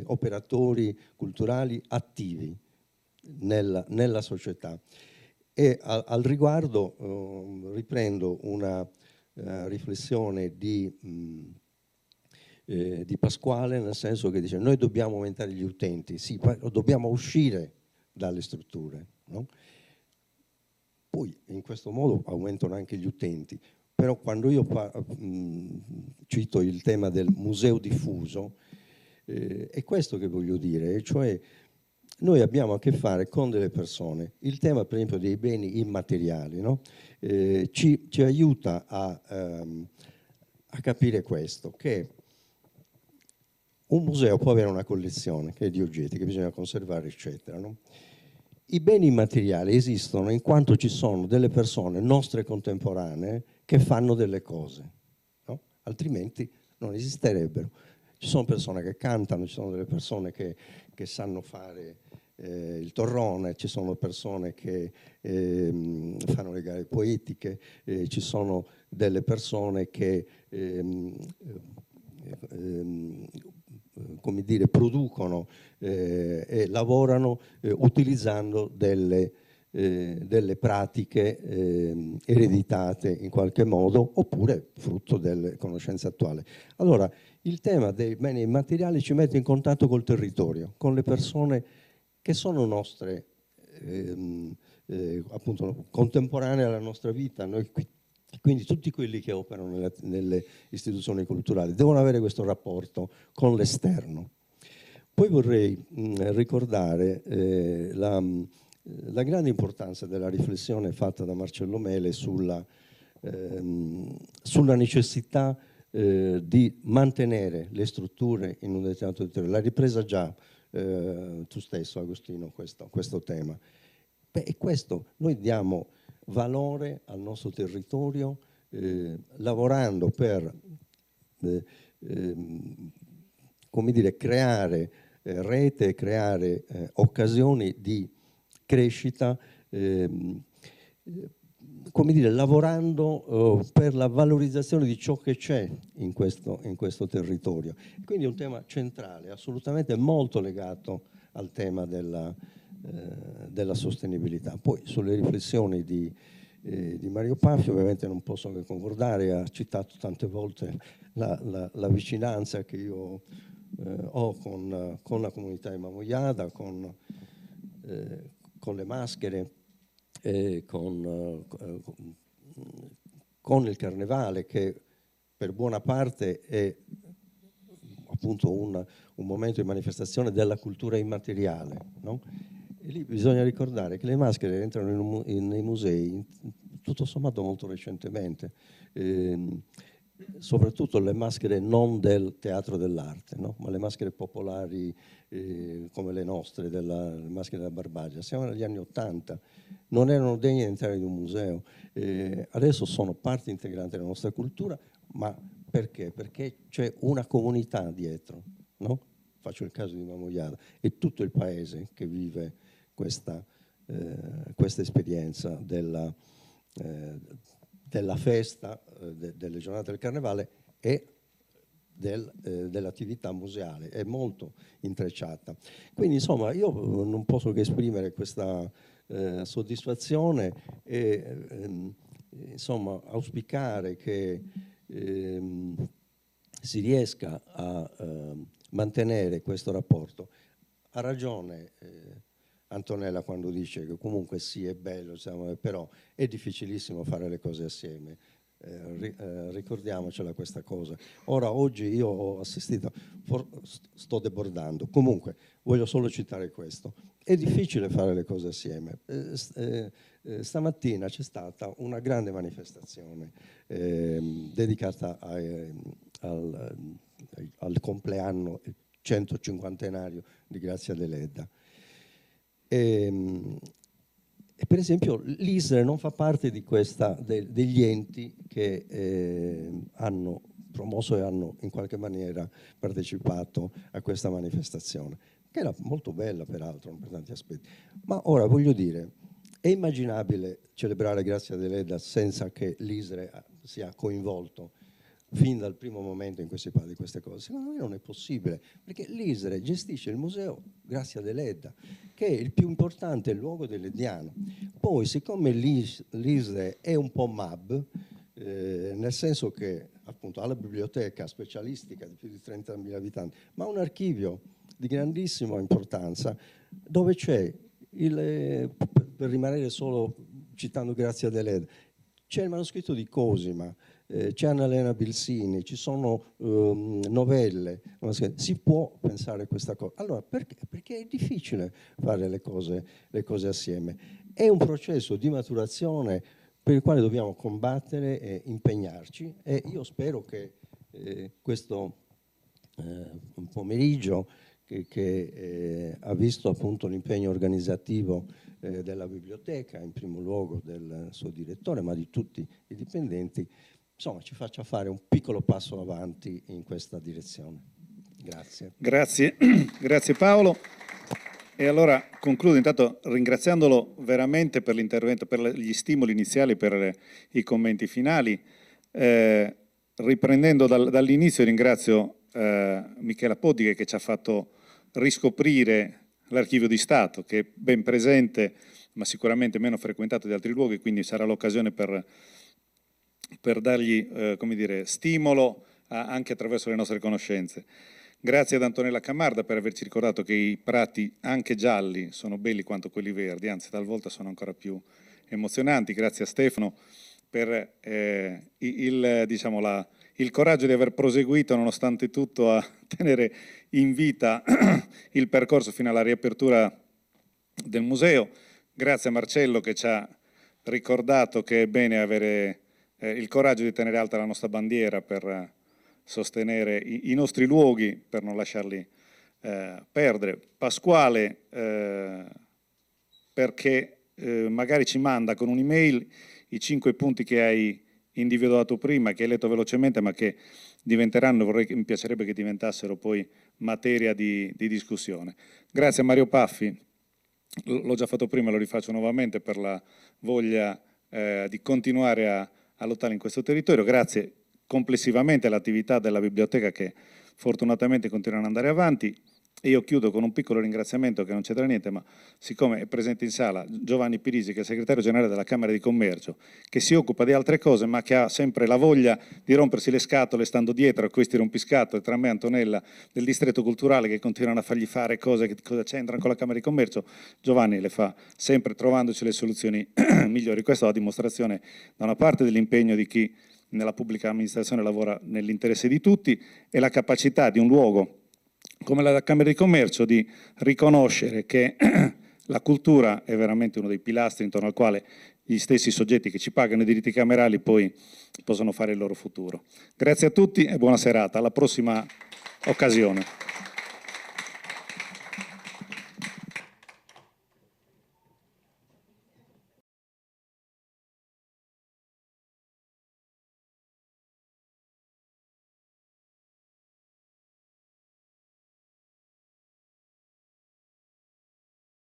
operatori culturali attivi nella società. E al riguardo riprendo una riflessione di di Pasquale, nel senso che dice noi dobbiamo aumentare gli utenti, sì, dobbiamo uscire dalle strutture, no? Poi in questo modo aumentano anche gli utenti, però quando io cito il tema del museo diffuso, è questo che voglio dire, cioè noi abbiamo a che fare con delle persone. Il tema, per esempio, dei beni immateriali, no? Ci aiuta a capire questo, che un museo può avere una collezione che è di oggetti che bisogna conservare, eccetera, no? I beni immateriali esistono in quanto ci sono delle persone nostre contemporanee che fanno delle cose, no? Altrimenti non esisterebbero. Ci sono persone che cantano, ci sono delle persone che sanno fare il torrone, ci sono persone che fanno le gare poetiche, ci sono delle persone che come dire, producono e lavorano utilizzando delle pratiche ereditate in qualche modo oppure frutto delle conoscenze attuali. Allora, il tema dei beni immateriali ci mette in contatto col territorio, con le persone che sono nostre, appunto, contemporanee alla nostra vita. Noi quindi tutti quelli che operano nelle istituzioni culturali devono avere questo rapporto con l'esterno. Poi vorrei ricordare la grande importanza della riflessione fatta da Marcello Mele sulla necessità di mantenere le strutture in un determinato territorio. L'ha ripresa già tu stesso, Agostino, questo tema. Beh, e questo, noi diamo valore al nostro territorio lavorando per come dire, creare rete, creare occasioni di crescita, come dire, lavorando per la valorizzazione di ciò che c'è in questo territorio. Quindi è un tema centrale, assolutamente molto legato al tema della sostenibilità. Poi sulle riflessioni di Mario Paffi ovviamente non posso che concordare, ha citato tante volte la vicinanza che io ho con la comunità di Mamoiada, con le maschere, con il carnevale, che per buona parte è appunto un momento di manifestazione della cultura immateriale, no? E lì bisogna ricordare che le maschere entrano nei musei tutto sommato molto recentemente, soprattutto le maschere non del teatro dell'arte, no? Ma le maschere popolari come le nostre, le maschere della Barbagia. Siamo negli anni '80, non erano degne di entrare in un museo, adesso sono parte integrante della nostra cultura, ma perché? Perché c'è una comunità dietro, no? Faccio il caso di Mamoiada, e tutto il paese che vive questa esperienza della festa, delle giornate del carnevale e dell'attività museale, è molto intrecciata. Quindi insomma io non posso che esprimere questa soddisfazione e insomma auspicare che si riesca a mantenere questo rapporto. Ha ragione Antonella quando dice che comunque sì, è bello, però è difficilissimo fare le cose assieme. Ricordiamocela questa cosa. Oggi io ho assistito, sto debordando, comunque voglio solo citare questo. È difficile fare le cose assieme. Stamattina c'è stata una grande manifestazione dedicata al compleanno 150enario di Grazia Deledda. E per esempio l'ISRE non fa parte di degli enti che hanno promosso e hanno in qualche maniera partecipato a questa manifestazione, che era molto bella peraltro per tanti aspetti. Ma ora voglio dire, è immaginabile celebrare Grazia Deledda senza che l'ISRE sia coinvolto fin dal primo momento in cui si parla di queste cose? Secondo me non è possibile, perché l'ISRE gestisce il museo Grazia Deledda, che è il più importante luogo deleddiano. Poi, siccome l'ISRE è un po' MAB, nel senso che appunto alla biblioteca specialistica di più di 30.000 abitanti, ma un archivio di grandissima importanza dove c'è per rimanere solo citando Grazia Deledda, c'è il manoscritto di Cosima, c'è Annalena Bilsini, ci sono novelle, si può pensare a questa cosa. Allora, perché? Perché è difficile fare le cose assieme. È un processo di maturazione per il quale dobbiamo combattere e impegnarci, e io spero che questo pomeriggio che ha visto appunto l'impegno organizzativo della biblioteca, in primo luogo del suo direttore, ma di tutti i dipendenti, insomma ci faccia fare un piccolo passo avanti in questa direzione. Grazie. Grazie Paolo. E allora concludo intanto ringraziandolo veramente per l'intervento, per gli stimoli iniziali, per i commenti finali. Riprendendo dall'inizio ringrazio Michela Podige che ci ha fatto riscoprire l'Archivio di Stato, che è ben presente ma sicuramente meno frequentato di altri luoghi, quindi sarà l'occasione per dargli come dire, stimolo anche attraverso le nostre conoscenze. Grazie ad Antonella Camarda per averci ricordato che i prati anche gialli sono belli quanto quelli verdi, anzi talvolta sono ancora più emozionanti. Grazie a Stefano per il coraggio di aver proseguito nonostante tutto a tenere in vita il percorso fino alla riapertura del museo. Grazie a Marcello che ci ha ricordato che è bene avere il coraggio di tenere alta la nostra bandiera per sostenere i nostri luoghi, per non lasciarli perdere. Pasquale perché magari ci manda con un'email i 5 punti che hai individuato prima, che hai letto velocemente, ma che diventeranno, mi piacerebbe che diventassero poi materia di discussione. Grazie a Mario Paffi, l'ho già fatto prima, lo rifaccio nuovamente, per la voglia di continuare a lottare in questo territorio. Grazie complessivamente all'attività della biblioteca che fortunatamente continuano ad andare avanti. E io chiudo con un piccolo ringraziamento che non c'entra niente, ma siccome è presente in sala Giovanni Pirisi, che è il segretario generale della Camera di Commercio, che si occupa di altre cose, ma che ha sempre la voglia di rompersi le scatole stando dietro a questi rompiscatole, tra me e Antonella del distretto culturale, che continuano a fargli fare cose che cosa c'entrano con la Camera di Commercio. Giovanni le fa sempre trovandoci le soluzioni migliori. Questa è la dimostrazione da una parte dell'impegno di chi nella pubblica amministrazione lavora nell'interesse di tutti e la capacità di un luogo come la Camera di Commercio di riconoscere che la cultura è veramente uno dei pilastri intorno al quale gli stessi soggetti che ci pagano i diritti camerali poi possono fare il loro futuro. Grazie a tutti e buona serata, alla prossima occasione.